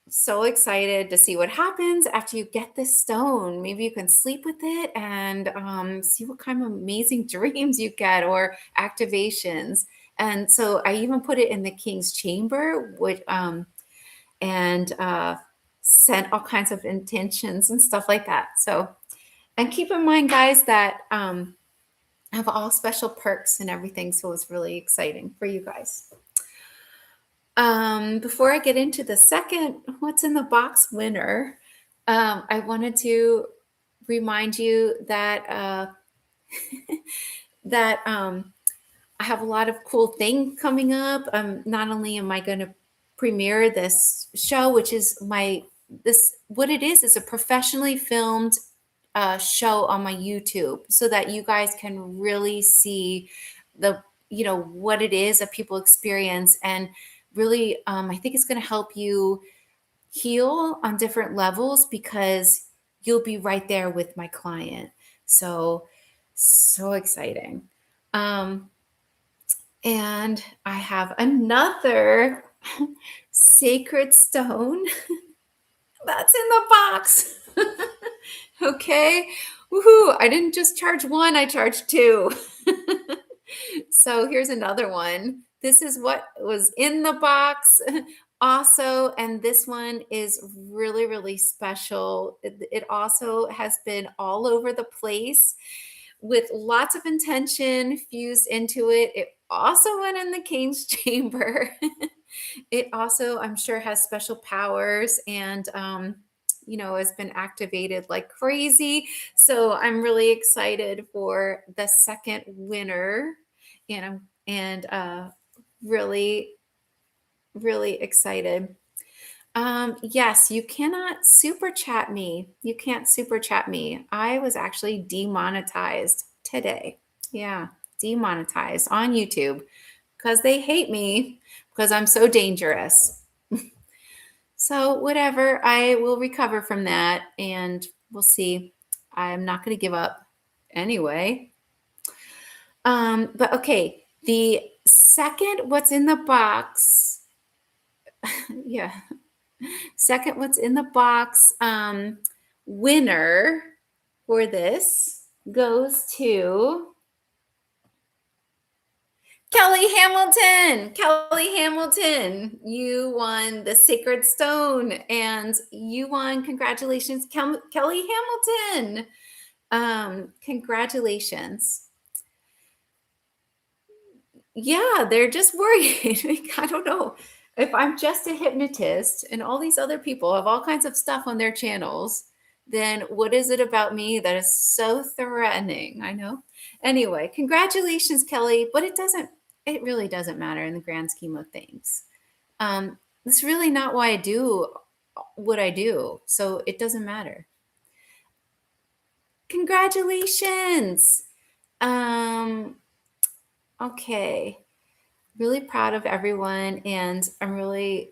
So excited to see what happens after you get this stone. Maybe you can sleep with it and see what kind of amazing dreams you get or activations. And so I even put it in the King's Chamber, which and sent all kinds of intentions and stuff like that. So, and keep in mind, guys, that I have all special perks and everything. So it's really exciting for you guys. Before I get into the second what's in the box winner, I wanted to remind you that that I have a lot of cool things coming up. Not only am I going to premiere this show, which is what it is a professionally filmed show on my YouTube, so that you guys can really see what it is that people experience, and really, I think it's going to help you heal on different levels because you'll be right there with my client. So, so exciting. Um, and I have another sacred stone that's in the box. Okay. Woohoo. I didn't just charge one, I charged two. So here's another one. This is what was in the box also. And this one is really, really special. It also has been all over the place with lots of intention fused into it. It also went in the King's chamber. It also, I'm sure, has special powers and, has been activated like crazy. So I'm really excited for the second winner, and really, really excited. Yes, you cannot super chat me. You can't super chat me. I was actually demonetized today. Yeah, demonetized on YouTube because they hate me because I'm so dangerous. So, whatever, I will recover from that and we'll see. I'm not going to give up anyway. But okay, the second what's in the box, yeah, second what's in the box winner for this goes to Kelly Hamilton. Kelly Hamilton, you won the Sacred Stone and you won. Congratulations, Kelly Hamilton. Congratulations. Yeah, they're just worried. Like, I don't know. If I'm just a hypnotist and all these other people have all kinds of stuff on their channels, then what is it about me that is so threatening? I know. Anyway, congratulations, Kelly. But it really doesn't matter in the grand scheme of things. It's really not why I do what I do. So it doesn't matter. Congratulations. Um, okay. Really proud of everyone. And I'm really,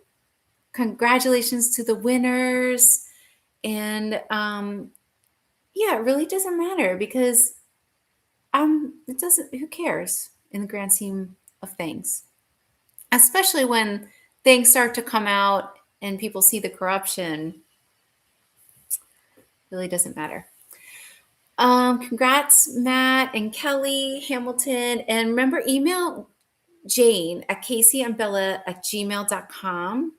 congratulations to the winners. And yeah, it really doesn't matter because it doesn't, who cares in the grand scheme of things? Especially when things start to come out and people see the corruption, really doesn't matter. Congrats, Matt and Kelly Hamilton. And remember, email Jane at caseyandbella@gmail.com.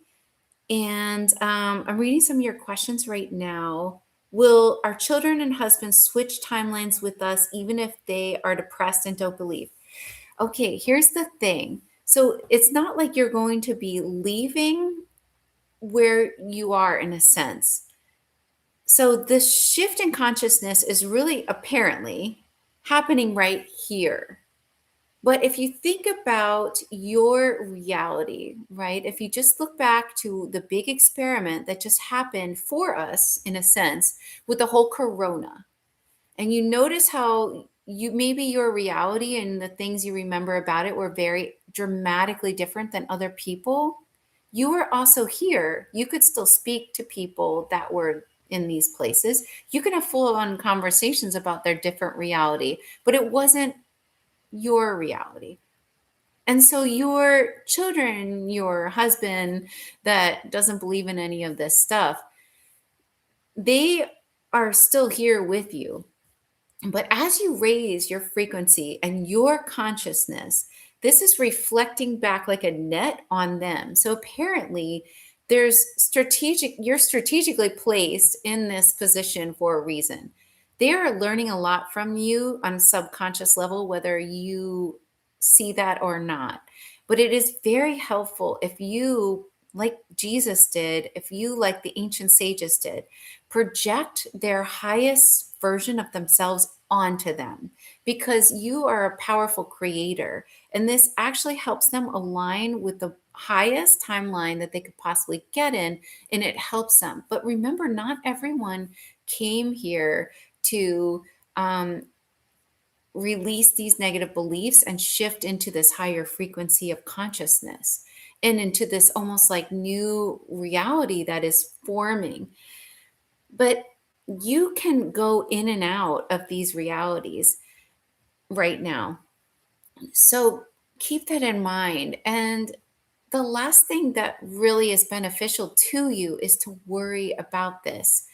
And I'm reading some of your questions right now. Will our children and husbands switch timelines with us even if they are depressed and don't believe? Okay, here's the thing. So it's not like you're going to be leaving where you are in a sense. So the shift in consciousness is really apparently happening right here. But if you think about your reality, right? If you just look back to the big experiment that just happened for us, in a sense, with the whole corona, and you notice how maybe your reality and the things you remember about it were very dramatically different than other people, you were also here. You could still speak to people that were in these places. You can have full on conversations about their different reality, but it wasn't your reality. And so your children, your husband that doesn't believe in any of this stuff, they are still here with you. But as you raise your frequency and your consciousness, this is reflecting back like a net on them. So apparently, you're strategically placed in this position for a reason. They are learning a lot from you on a subconscious level, whether you see that or not. But it is very helpful if you, like Jesus did, if you, like the ancient sages did, project their highest version of themselves onto them because you are a powerful creator. And this actually helps them align with the highest timeline that they could possibly get in, and it helps them. But remember, not everyone came here to release these negative beliefs and shift into this higher frequency of consciousness. and into this almost like new reality that is forming. But you can go in and out of these realities right now. So keep that in mind. And the last thing that really is beneficial to you is to worry about this,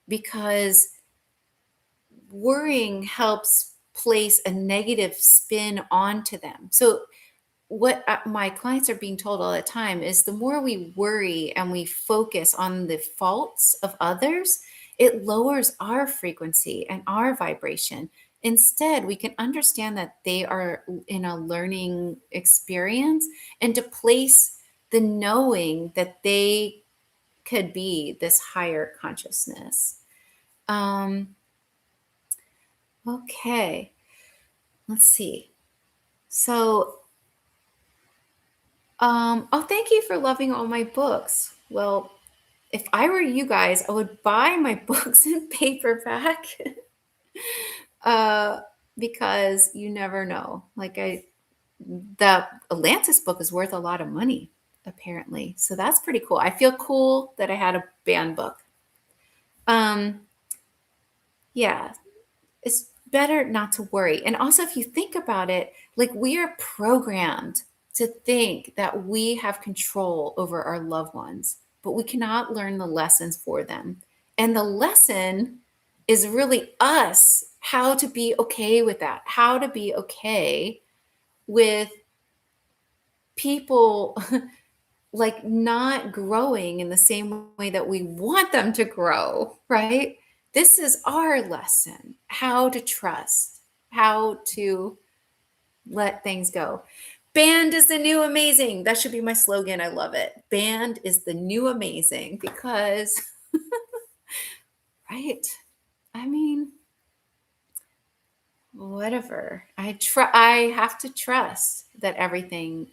because worrying helps place a negative spin onto them. So what my clients are being told all the time is the more we worry and we focus on the faults of others, it lowers our frequency and our vibration. Instead, we can understand that they are in a learning experience, and to place the knowing that they could be this higher consciousness. Um, okay, let's see. So oh, thank you for loving all my books. Well, if I were you guys, I would buy my books in paperback, uh, because you never know. The Atlantis book is worth a lot of money, apparently. So that's pretty cool. I feel cool that I had a banned book. Um, yeah, it's better not to worry. And also, if you think about it, like we are programmed to think that we have control over our loved ones, but we cannot learn the lessons for them. And the lesson is really us, how to be okay with that, how to be okay with people like not growing in the same way that we want them to grow, right? This is our lesson, how to trust, how to let things go. Band is the new amazing. That should be my slogan. I love it. Band is the new amazing because, right? I mean, whatever. I have to trust that everything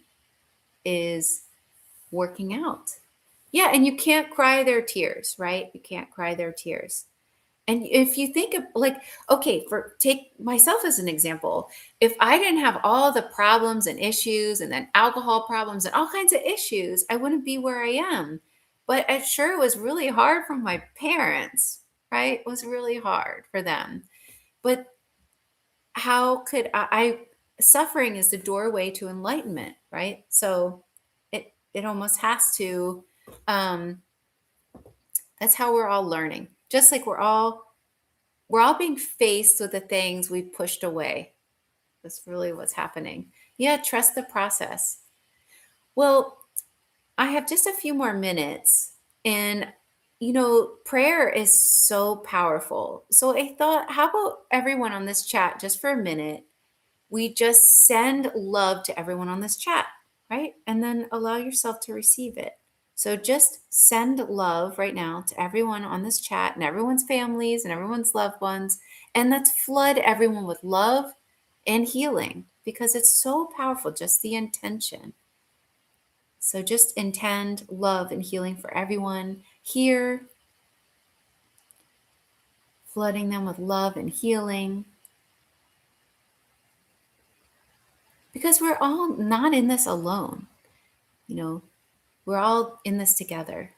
is working out. Yeah, and you can't cry their tears, right? You can't cry their tears. And if you think of like, okay, for take myself as an example, if I didn't have all the problems and issues and then alcohol problems and all kinds of issues, I wouldn't be where I am. But it sure was really hard for my parents, right? It was really hard for them. But how could suffering is the doorway to enlightenment, right? So it almost has to um that's how we're all learning. Just like we're all being faced with the things we've pushed away. That's really what's happening. Yeah, trust the process. Well, I have just a few more minutes, and prayer is so powerful. So I thought, how about everyone on this chat just for a minute? We just send love to everyone on this chat, right? And then allow yourself to receive it. So just send love right now to everyone on this chat and everyone's families and everyone's loved ones. And let's flood everyone with love and healing because it's so powerful, just the intention. So just intend love and healing for everyone here, flooding them with love and healing. Because we're all not in this alone. We're all in this together.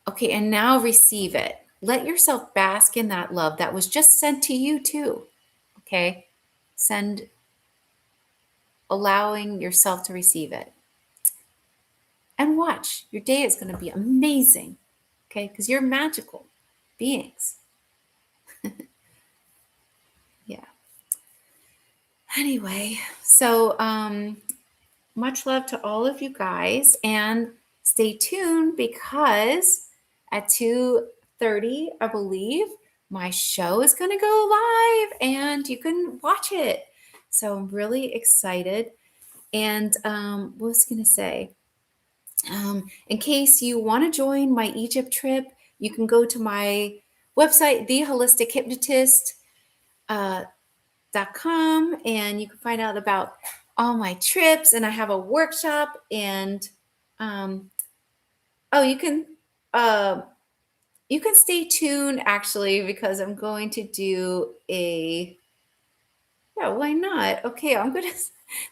Okay, and now receive it. Let yourself bask in that love that was just sent to you too. Okay? Allowing yourself to receive it. And watch, your day is going to be amazing. Okay? Because you're magical beings. Yeah. Anyway, so much love to all of you guys, and stay tuned because at 2:30, I believe, my show is going to go live and you can watch it. So I'm really excited. And what was I going to say? In case you want to join my Egypt trip, you can go to my website, theholistichehypnotist.com, and you can find out about all my trips. And I have a workshop, and oh, you can stay tuned actually, because I'm going to do yeah, why not? Okay, I'm going to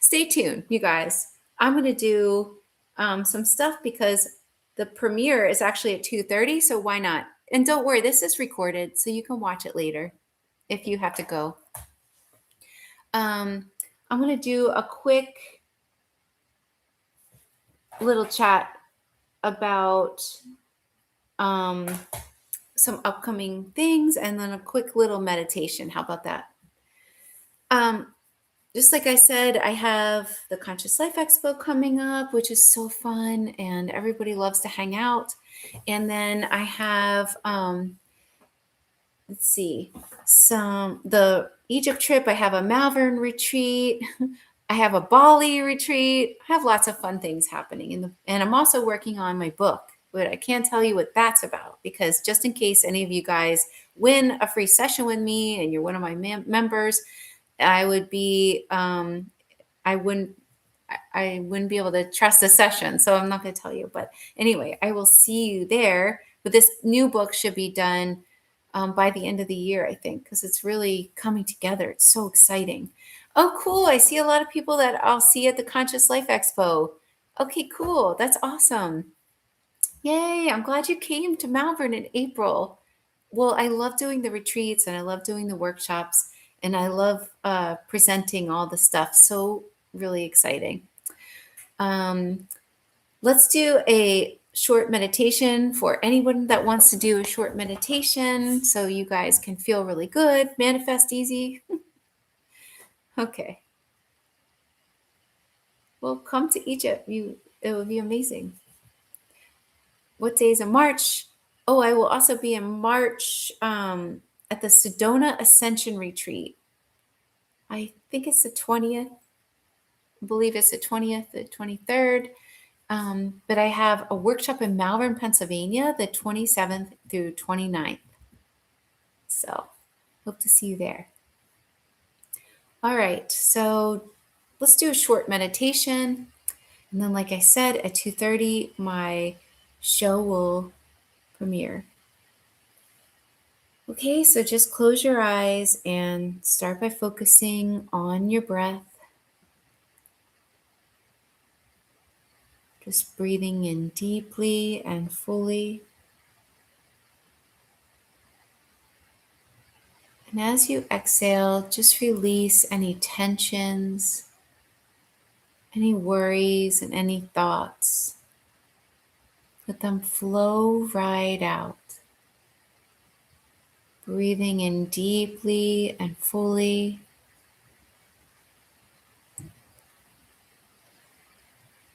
stay tuned, you guys. I'm going to do some stuff because the premiere is actually at 2:30. So why not? And don't worry, this is recorded, so you can watch it later if you have to go. I'm going to do a quick little chat about um, some upcoming things and then a quick little meditation. How about that? Just like I said, I have the Conscious Life Expo coming up, which is so fun and everybody loves to hang out. And then I have, let's see, the Egypt trip. I have a Malvern retreat. I have a Bali retreat. I have lots of fun things happening. And I'm also working on my book, but I can't tell you what that's about because just in case any of you guys win a free session with me and you're one of my members, I would be, I wouldn't be able to trust the session. So I'm not going to tell you. But anyway, I will see you there. But this new book should be done by the end of the year, I think, because it's really coming together. It's so exciting. Oh, cool. I see a lot of people that I'll see at the Conscious Life Expo. Okay, cool. That's awesome. Yay. I'm glad you came to Malvern in April. Well, I love doing the retreats and I love doing the workshops and I love presenting all the stuff. So really exciting. Let's do a short meditation for anyone that wants to do a short meditation so you guys can feel really good, manifest easy. Okay. Well, come to Egypt. It will be amazing. What days in March? Oh, I will also be in March at the Sedona Ascension Retreat. I think it's the 20th. I believe it's the 20th, the 23rd. But I have a workshop in Malvern, Pennsylvania, the 27th through 29th. So hope to see you there. All right, so let's do a short meditation. And then, like I said, at 2:30, my show will premiere. Okay, so just close your eyes and start by focusing on your breath. Just breathing in deeply and fully. And as you exhale, just release any tensions, any worries, and any thoughts. Let them flow right out. Breathing in deeply and fully.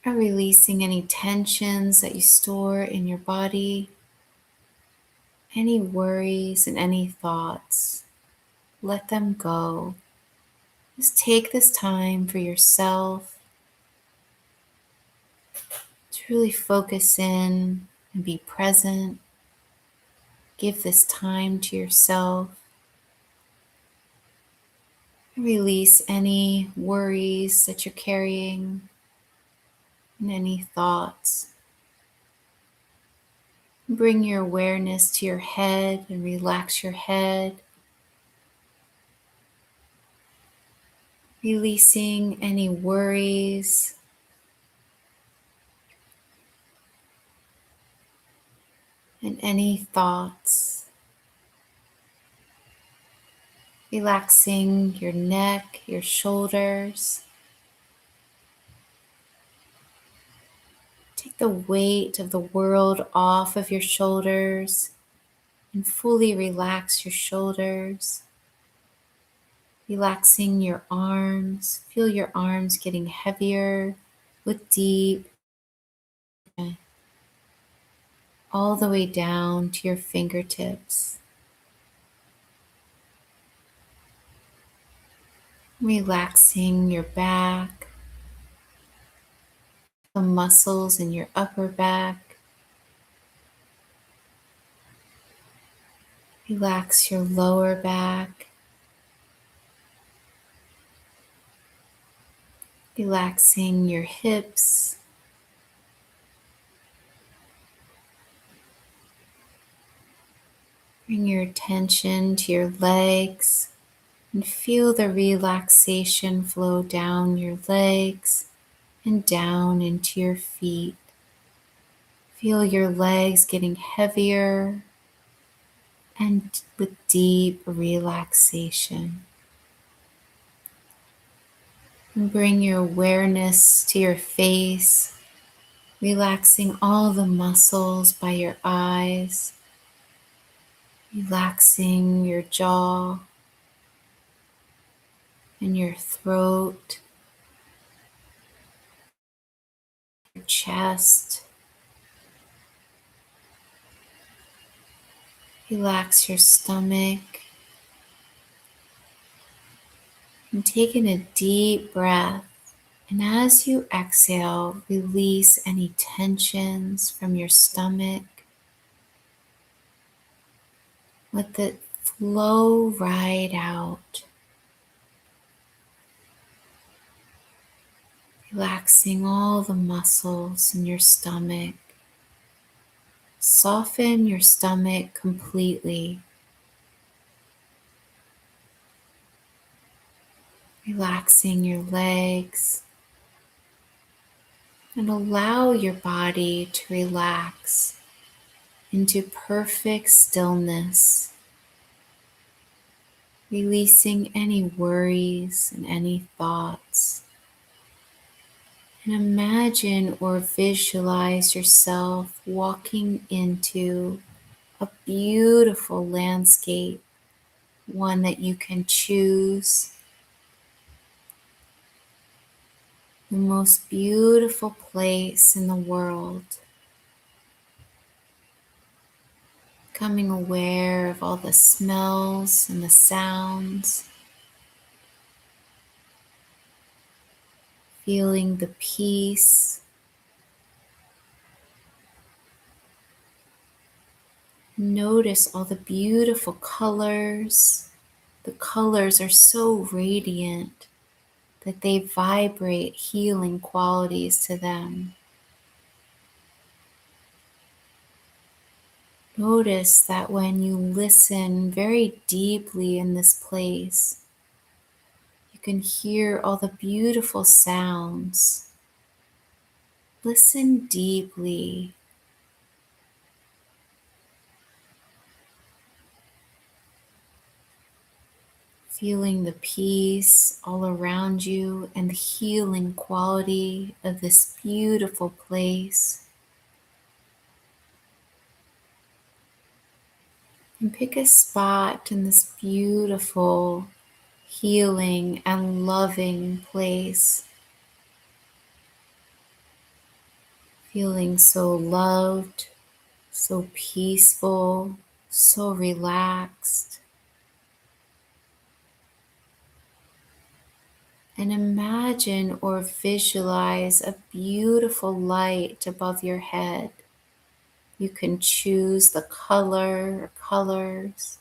And releasing any tensions that you store in your body, any worries and any thoughts. Let them go. Just take this time for yourself to really focus in and be present. Give this time to yourself. Release any worries that you're carrying and any thoughts. Bring your awareness to your head and relax your head. Releasing any worries. And any thoughts. Relaxing your neck, your shoulders. Take the weight of the world off of your shoulders and fully relax your shoulders. Relaxing your arms. Feel your arms getting heavier with deep, all the way down to your fingertips. Relaxing your back, the muscles in your upper back. Relax your lower back. Relaxing your hips. Bring your attention to your legs and feel the relaxation flow down your legs, and down into your feet. Feel your legs getting heavier and with deep relaxation. And bring your awareness to your face, relaxing all the muscles by your eyes, relaxing your jaw and your throat, your chest. Relax your stomach and take in a deep breath. And as you exhale, release any tensions from your stomach. Let it flow right out, relaxing all the muscles in your stomach. Soften your stomach completely. Relaxing your legs and allow your body to relax into perfect stillness, releasing any worries and any thoughts. And imagine or visualize yourself walking into a beautiful landscape, one that you can choose, the most beautiful place in the world. Becoming aware of all the smells and the sounds, feeling the peace. Notice all the beautiful colors. The colors are so radiant that they vibrate healing qualities to them. Notice that when you listen very deeply in this place, you can hear all the beautiful sounds. Listen deeply. Feeling the peace all around you and the healing quality of this beautiful place. And pick a spot in this beautiful, healing and loving place. Feeling so loved, so peaceful, so relaxed. And imagine or visualize a beautiful light above your head. You can choose the color or colors,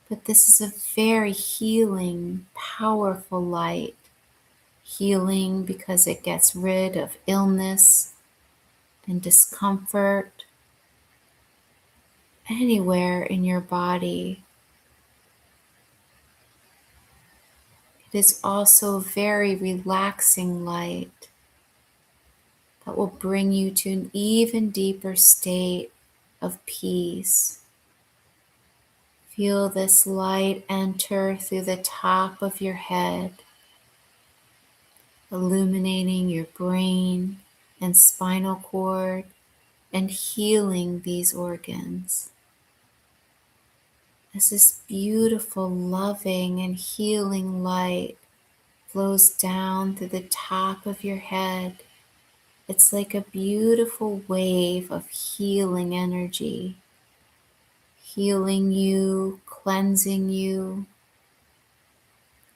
but this is a very healing, powerful light. Healing because it gets rid of illness and discomfort anywhere in your body. It is also a very relaxing light that will bring you to an even deeper state of peace. Feel this light enter through the top of your head, illuminating your brain and spinal cord and healing these organs. As this beautiful, loving, and healing light flows down through the top of your head, it's like a beautiful wave of healing energy, healing you, cleansing you,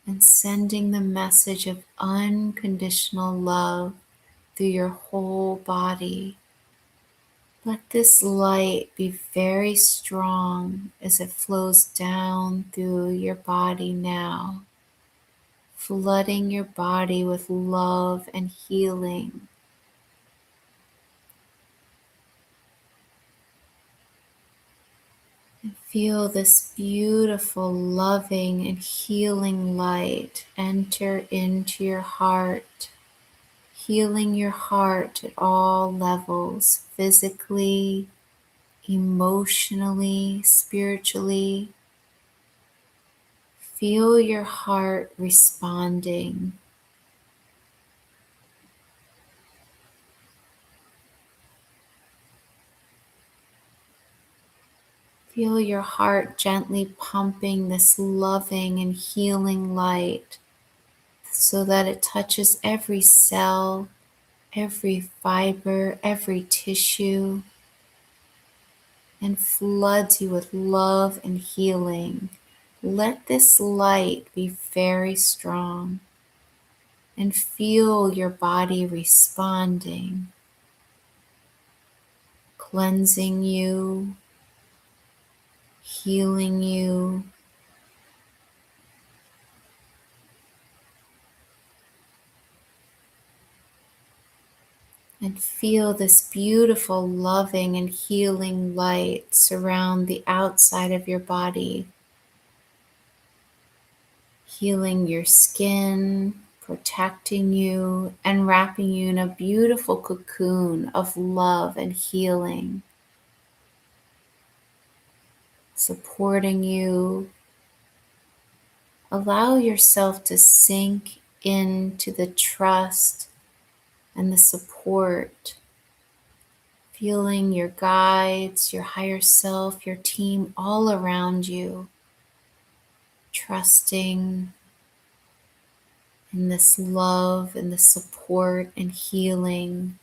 and sending the message of unconditional love through your whole body. Let this light be very strong as it flows down through your body now, flooding your body with love and healing. And feel this beautiful, loving, and healing light enter into your heart, healing your heart at all levels, physically, emotionally, spiritually. Feel your heart responding. Feel your heart gently pumping this loving and healing light so that it touches every cell, every fiber, every tissue, and floods you with love and healing. Let this light be very strong and feel your body responding, cleansing you, healing you. And feel this beautiful, loving, and healing light surround the outside of your body, healing your skin, protecting you, and wrapping you in a beautiful cocoon of love and healing, supporting you. Allow yourself to sink into the trust and the support, feeling your guides, your higher self, your team all around you, trusting in this love and the support and healing.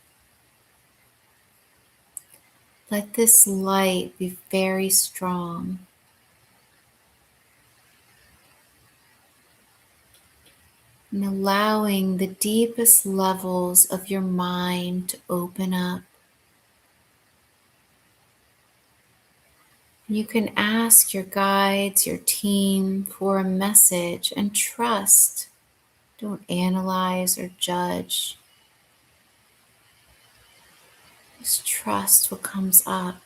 Let this light be very strong, and allowing the deepest levels of your mind to open up. You can ask your guides, your team for a message and trust. Don't analyze or judge. Just trust what comes up.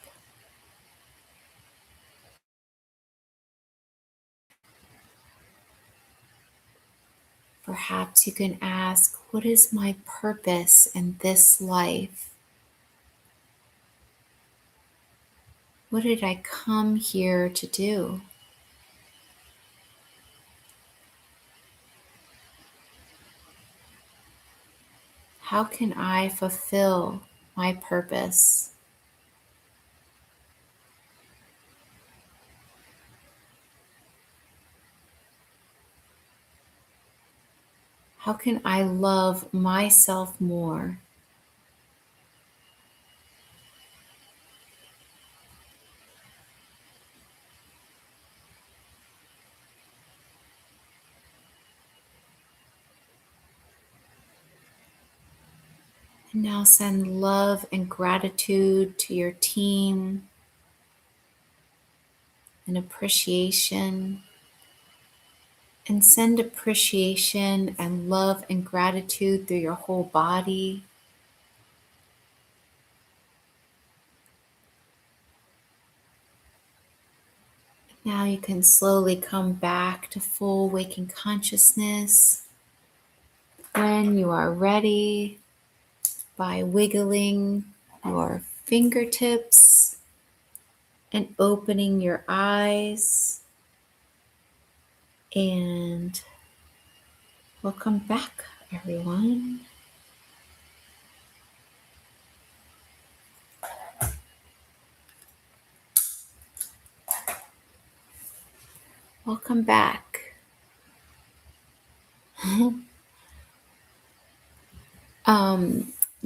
Perhaps you can ask, what is my purpose in this life? What did I come here to do? How can I fulfill my purpose? How can I love myself more? And now send love and gratitude to your team and appreciation. And send appreciation and love and gratitude through your whole body. Now you can slowly come back to full waking consciousness when you are ready by wiggling your fingertips and opening your eyes. And welcome back, everyone. Welcome back.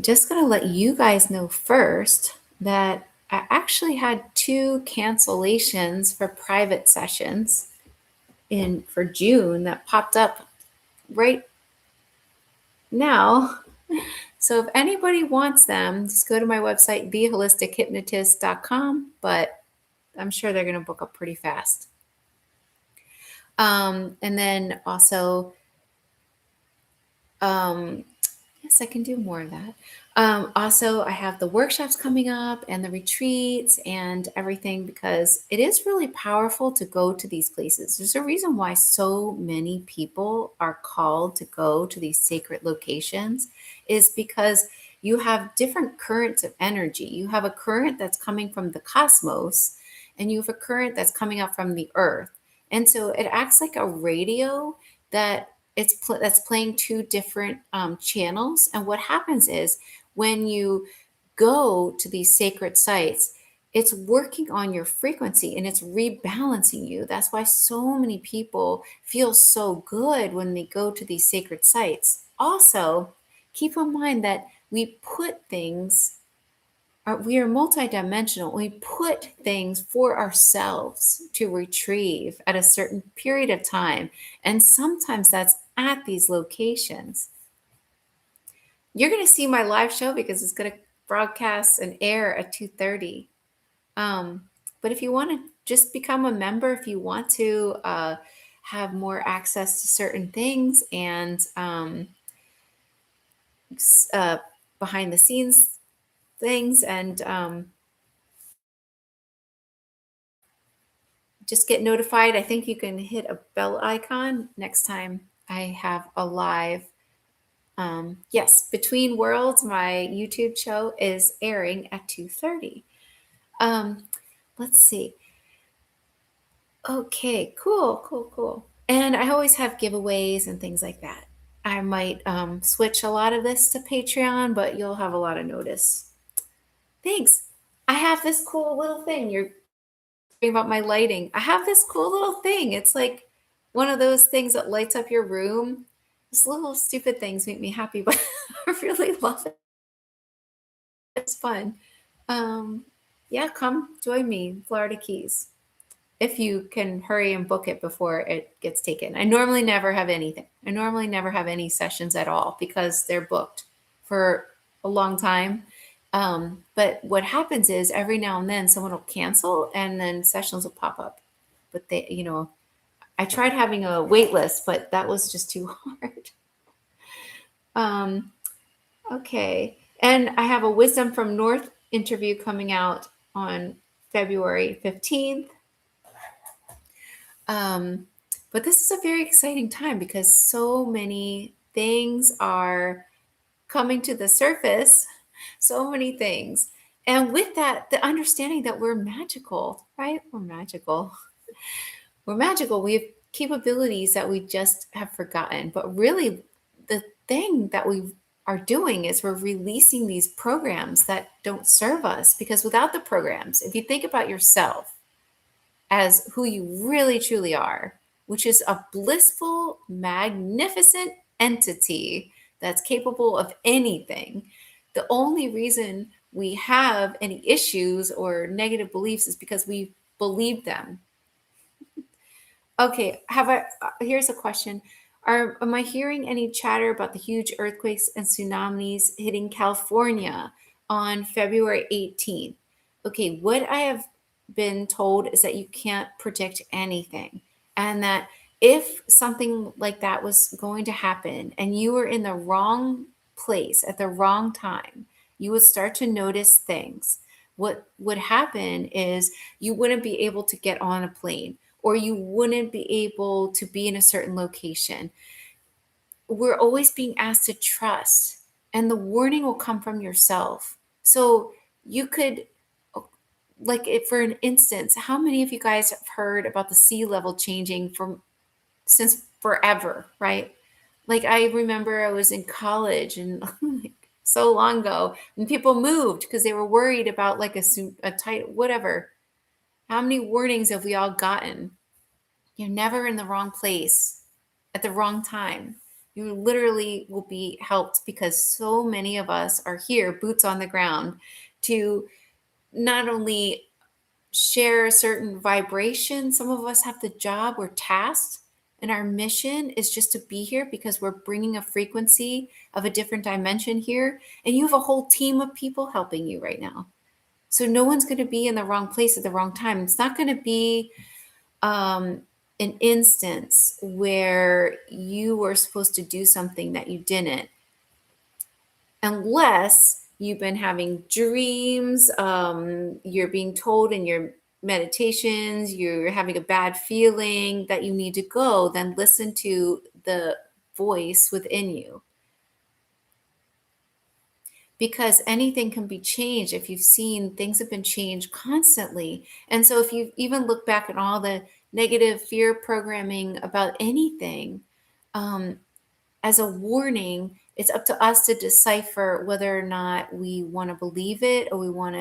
Just gonna let you guys know first that I actually had 2 cancellations for private sessions in for June that popped up right now. So if anybody wants them, just go to my website, theholistichuhypnotist.com, but I'm sure they're going to book up pretty fast. And then also, yes, I can do more of that. Also, I have the workshops coming up and the retreats and everything because it is really powerful to go to these places. There's a reason why so many people are called to go to these sacred locations. is because you have different currents of energy. You have a current that's coming from the cosmos, and you have a current that's coming up from the earth. And so it acts like a radio that that's playing two different channels. And what happens is when you go to these sacred sites, it's working on your frequency and it's rebalancing you. That's why so many people feel so good when they go to these sacred sites. Also, keep in mind that we put things, we are multidimensional. We put things for ourselves to retrieve at a certain period of time. And sometimes that's at these locations. You're going to see my live show because it's going to broadcast and air at 2:30. But if you want to just become a member, if you want to have more access to certain things and uh, behind the scenes things, and just get notified, I think you can hit a bell icon next time I have a live. Yes, Between Worlds, my YouTube show is airing at 2:30. Let's see. Okay, cool. And I always have giveaways and things like that. I might switch a lot of this to Patreon, but you'll have a lot of notice. Thanks. I have this cool little thing. You're talking about my lighting. I have this cool little thing. It's like one of those things that lights up your room. These little stupid things make me happy, but I really love it. It's fun. Um, yeah, come join me, Florida Keys, if you can hurry and book it before it gets taken. I normally never have anything. I normally never have any sessions at all because they're booked for a long time. But what happens is every now and then someone will cancel and then sessions will pop up. But I tried having a wait list, but that was just too hard. Okay. And I have a Wisdom from North interview coming out on February 15th. But this is a very exciting time because so many things are coming to the surface, so many things. And with that, the understanding that we're magical, right? We're magical. We're magical. We have capabilities that we just have forgotten. But really, the thing that we are doing is we're releasing these programs that don't serve us, because without the programs, if you think about yourself as who you really truly are, which is a blissful, magnificent entity that's capable of anything. The only reason we have any issues or negative beliefs is because we believe them. Okay, here's a question. Am I hearing any chatter about the huge earthquakes and tsunamis hitting California on February 18th? Okay, what I have been told is that you can't predict anything, and that if something like that was going to happen and you were in the wrong place at the wrong time, you would start to notice things. What would happen is you wouldn't be able to get on a plane, or you wouldn't be able to be in a certain location. We're always being asked to trust, and the warning will come from yourself. So you could, like, if for an instance, how many of you guys have heard about the sea level changing from since forever, right? Like, I remember I was in college and like, so long ago, and people moved because they were worried about like a tight whatever. How many warnings have we all gotten? You're never in the wrong place at the wrong time. You literally will be helped because so many of us are here, boots on the ground, to not only share a certain vibration. Some of us have the job, we're tasked, and our mission is just to be here because we're bringing a frequency of a different dimension here. And you have a whole team of people helping you right now. So no one's going to be in the wrong place at the wrong time. It's not going to be an instance where you were supposed to do something that you didn't, unless you've been having dreams, you're being told in your meditations, you're having a bad feeling that you need to go, then listen to the voice within you. because anything can be changed. If you've seen, things have been changed constantly. And so if you even look back at all the negative fear programming about anything, um, as a warning, it's up to us to decipher whether or not we want to believe it, or we want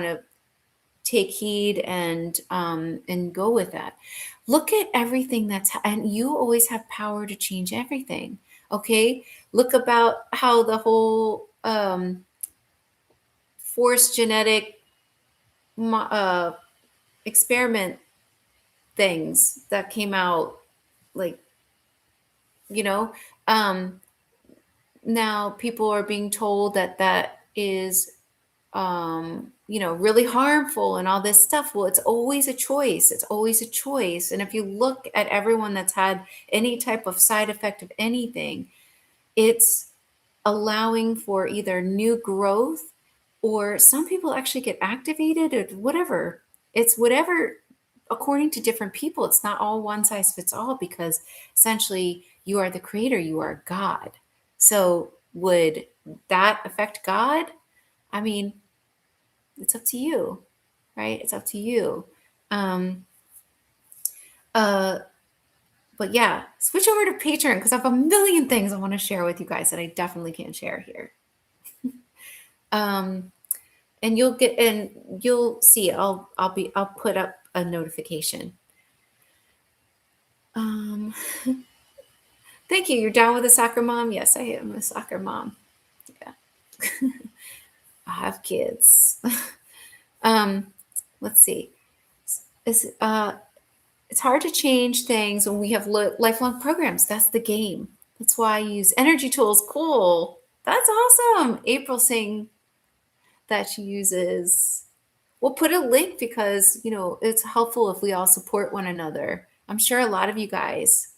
to take heed and go with that. Look at everything and you always have power to change everything. Okay, look about how the whole forced genetic uh, experiment things that came out, like, you know, um, now people are being told that that is really harmful and all this stuff. Well, it's always a choice. It's always a choice. And if you look at everyone that's had any type of side effect of anything, it's allowing for either new growth, or some people actually get activated, or whatever. It's whatever, according to different people. It's not all one size fits all, because essentially you are the creator, you are God. So would that affect God? I mean, it's up to you, right? It's up to you. Um, uh, but yeah, switch over to Patreon, because I have a million things I want to share with you guys that I definitely can't share here. Um, and you'll see. I'll put up a notification. Um, thank you. You're down with a soccer mom? Yes, I am a soccer mom. Yeah, I have kids. um, let's see. Is It's hard to change things when we have lifelong programs. That's the game. That's why I use energy tools. Cool. That's awesome. April saying that she uses. We'll put a link, because it's helpful if we all support one another. I'm sure a lot of you guys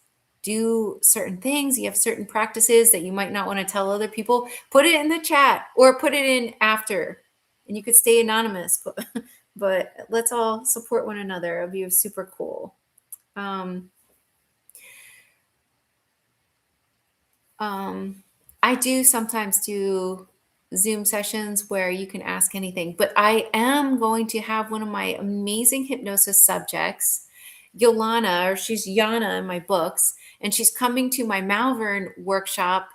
do certain things. You have certain practices that you might not want to tell other people. Put it in the chat, or put it in after, and you could stay anonymous. But let's all support one another. It'll be super cool. Um, I do sometimes do Zoom sessions where you can ask anything, but I am going to have one of my amazing hypnosis subjects, Yolana, or she's Yana in my books, and she's coming to my Malvern workshop,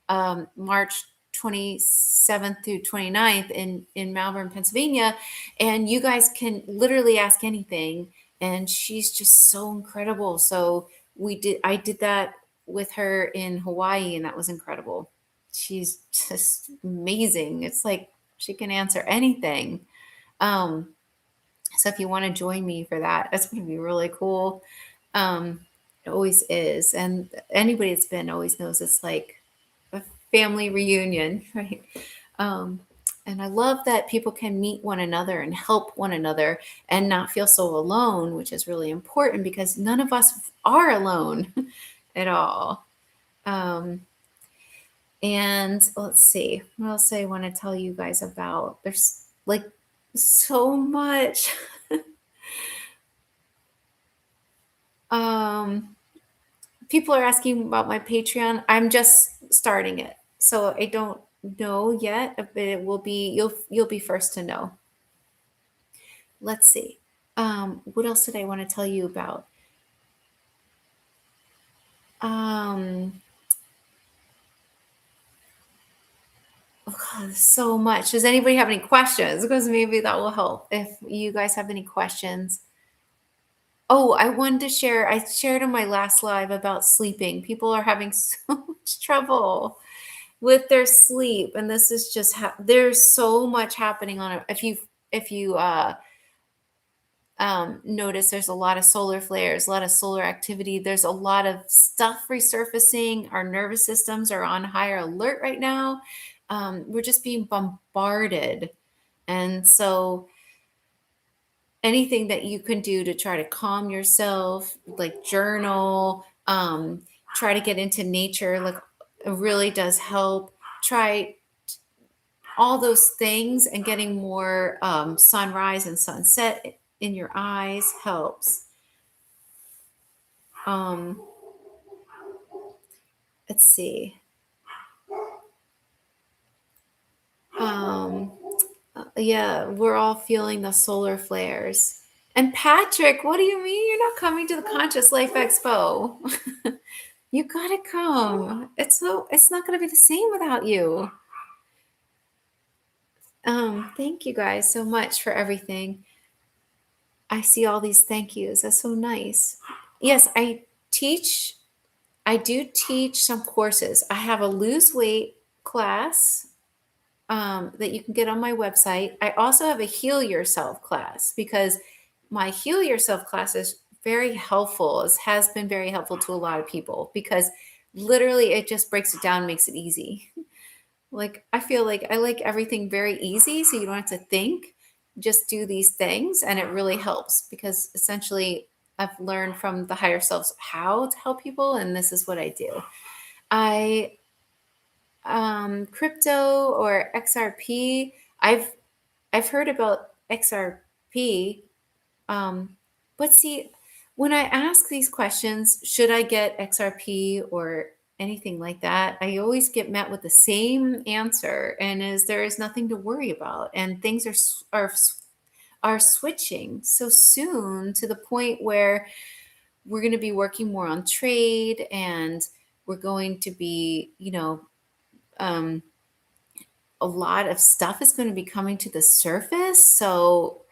March 27th through 29th in Malvern, Pennsylvania. And you guys can literally ask anything. And she's just so incredible. So I did that with her in Hawaii, and that was incredible. She's just amazing. It's like she can answer anything. Um, so if you want to join me for that, that's going to be really cool. It always is. And anybody that's been always knows it's like a family reunion, right? Um, and I love that people can meet one another and help one another and not feel so alone, which is really important, because none of us are alone at all. And let's see, what else I want to tell you guys about. There's like so much. People are asking about my Patreon. I'm just starting it, so I don't know yet, but it will be, you'll be first to know. Let's see. What else did I want to tell you about? Oh God, so much. Does anybody have any questions? Because maybe that will help if you guys have any questions. Oh, I wanted to share. I shared on my last live about sleeping. People are having so much trouble with their sleep, and this is just there's so much happening on it. If you notice, there's a lot of solar flares, a lot of solar activity. There's a lot of stuff resurfacing. Our nervous systems are on higher alert right now. We're just being bombarded. And so anything that you can do to try to calm yourself, like journal, try to get into nature, like, it really does help. Try all those things, and getting more sunrise and sunset in your eyes helps. Let's see. Yeah, we're all feeling the solar flares. And Patrick, what do you mean you're not coming to the Conscious Life Expo? You gotta come. It's not gonna be the same without you. Thank you guys so much for everything. I see all these thank yous. That's so nice. Yes, I do teach some courses. I have a lose weight class that you can get on my website. I also have a heal yourself class because my heal yourself class is very helpful. It has been very helpful to a lot of people because literally it just breaks it down, makes it easy. Like I feel like I like everything very easy, so you don't have to think. Just do these things, and it really helps because essentially I've learned from the higher selves how to help people, and this is what I do. I crypto or XRP. I've heard about XRP, um, but see, when I ask these questions, should I get XRP or anything like that, I always get met with the same answer, and is there is nothing to worry about, and things are switching so soon to the point where we're going to be working more on trade, and we're going to be, um, a lot of stuff is going to be coming to the surface. So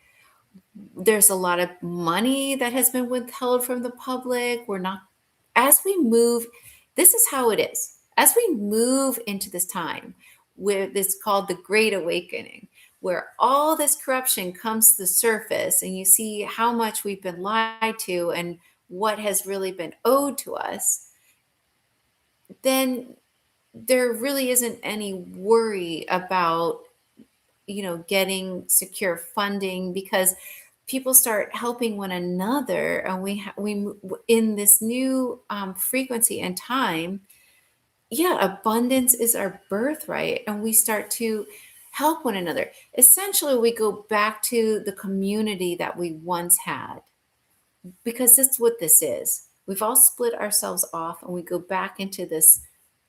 there's a lot of money that has been withheld from the public. We're not, as we move, this is how it is. As we move into this time, where it's called the Great Awakening, where all this corruption comes to the surface and you see how much we've been lied to and what has really been owed to us, then there really isn't any worry about getting secure funding because people start helping one another, and in this new frequency and time. Yeah, abundance is our birthright, and we start to help one another. Essentially, we go back to the community that we once had, because that's what this is. We've all split ourselves off, and we go back into this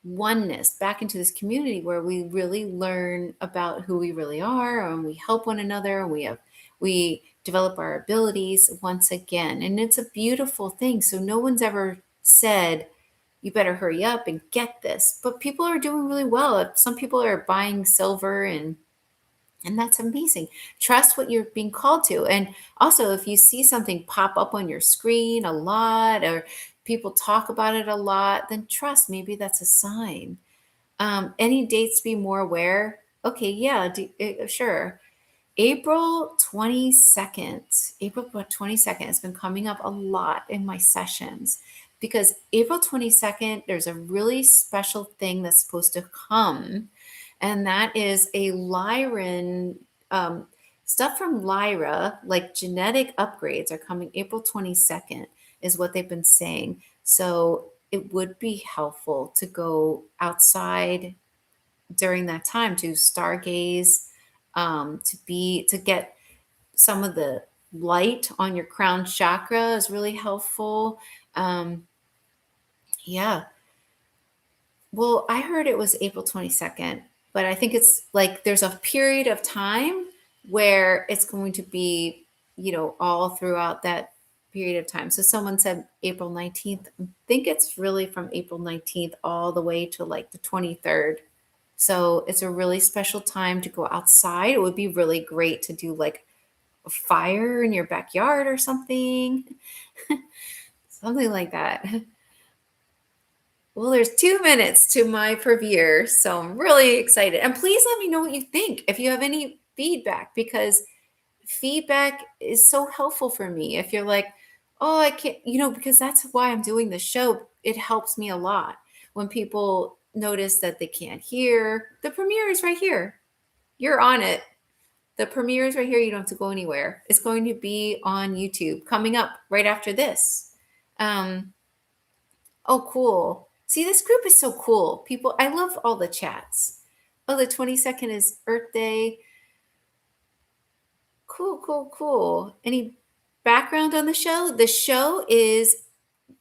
oneness, back into this community where we really learn about who we really are, and we help one another. We develop our abilities once again, and it's a beautiful thing. So no one's ever said you better hurry up and get this, but people are doing really well. Some people are buying silver, and that's amazing. Trust what you're being called to. And also, if you see something pop up on your screen a lot, or people talk about it a lot, then trust, maybe that's a sign. Any dates to be more aware? Okay, yeah, sure. April 22nd. April 22nd has been coming up a lot in my sessions because April 22nd, there's a really special thing that's supposed to come, and that is a Lyran, stuff from Lyra, like genetic upgrades are coming April 22nd, is what they've been saying. So it would be helpful to go outside during that time to stargaze, to get some of the light on your crown chakra is really helpful. Um, yeah. Well, I heard it was April 22nd, but I think it's like there's a period of time where it's going to be, all throughout that period of time. So someone said April 19th. I think it's really from April 19th all the way to like the 23rd. So it's a really special time to go outside. It would be really great to do like a fire in your backyard or something, something like that. Well, there's 2 minutes to my premiere, so I'm really excited. And please let me know what you think if you have any feedback, because feedback is so helpful for me. If you're like, oh, I can't, because that's why I'm doing the show. It helps me a lot when people notice that they can't hear. The premiere is right here. You're on it. The premiere is right here. You don't have to go anywhere. It's going to be on YouTube coming up right after this. Oh, cool. See, this group is so cool. People, I love all the chats. Oh, the 22nd is Earth Day. Cool, cool, cool. Any background on the show? The show is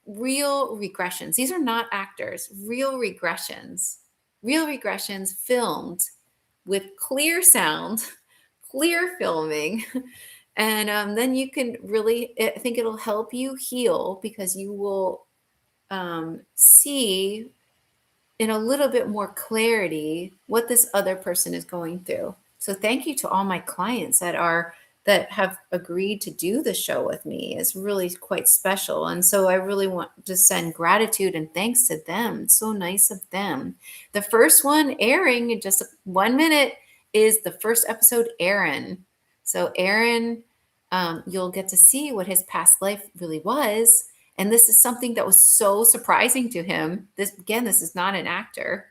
real regressions. These are not actors, real regressions. Real regressions filmed with clear sound, clear filming. And then you can really, I think it'll help you heal because you will see in a little bit more clarity what this other person is going through. So thank you to all my clients that have agreed to do the show with me. It's really quite special. And so I really want to send gratitude and thanks to them. It's so nice of them. The first one airing in just 1 minute is the first episode, Aaron. So Aaron, you'll get to see what his past life really was. And this is something that was so surprising to him. This is not an actor.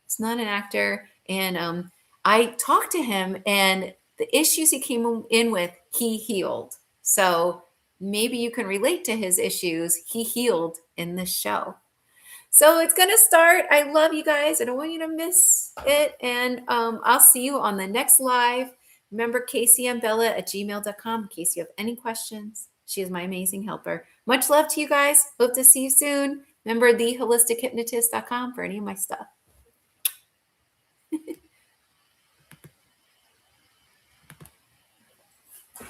It's not an actor. And I talked to him, and the issues he came in with, he healed. So maybe you can relate to his issues. He healed in this show. So it's going to start. I love you guys. I don't want you to miss it. And I'll see you on the next live. Remember, KCMBella@gmail.com in case you have any questions. She is my amazing helper. Much love to you guys. Hope to see you soon. Remember, theholistichuhypnotist.com for any of my stuff.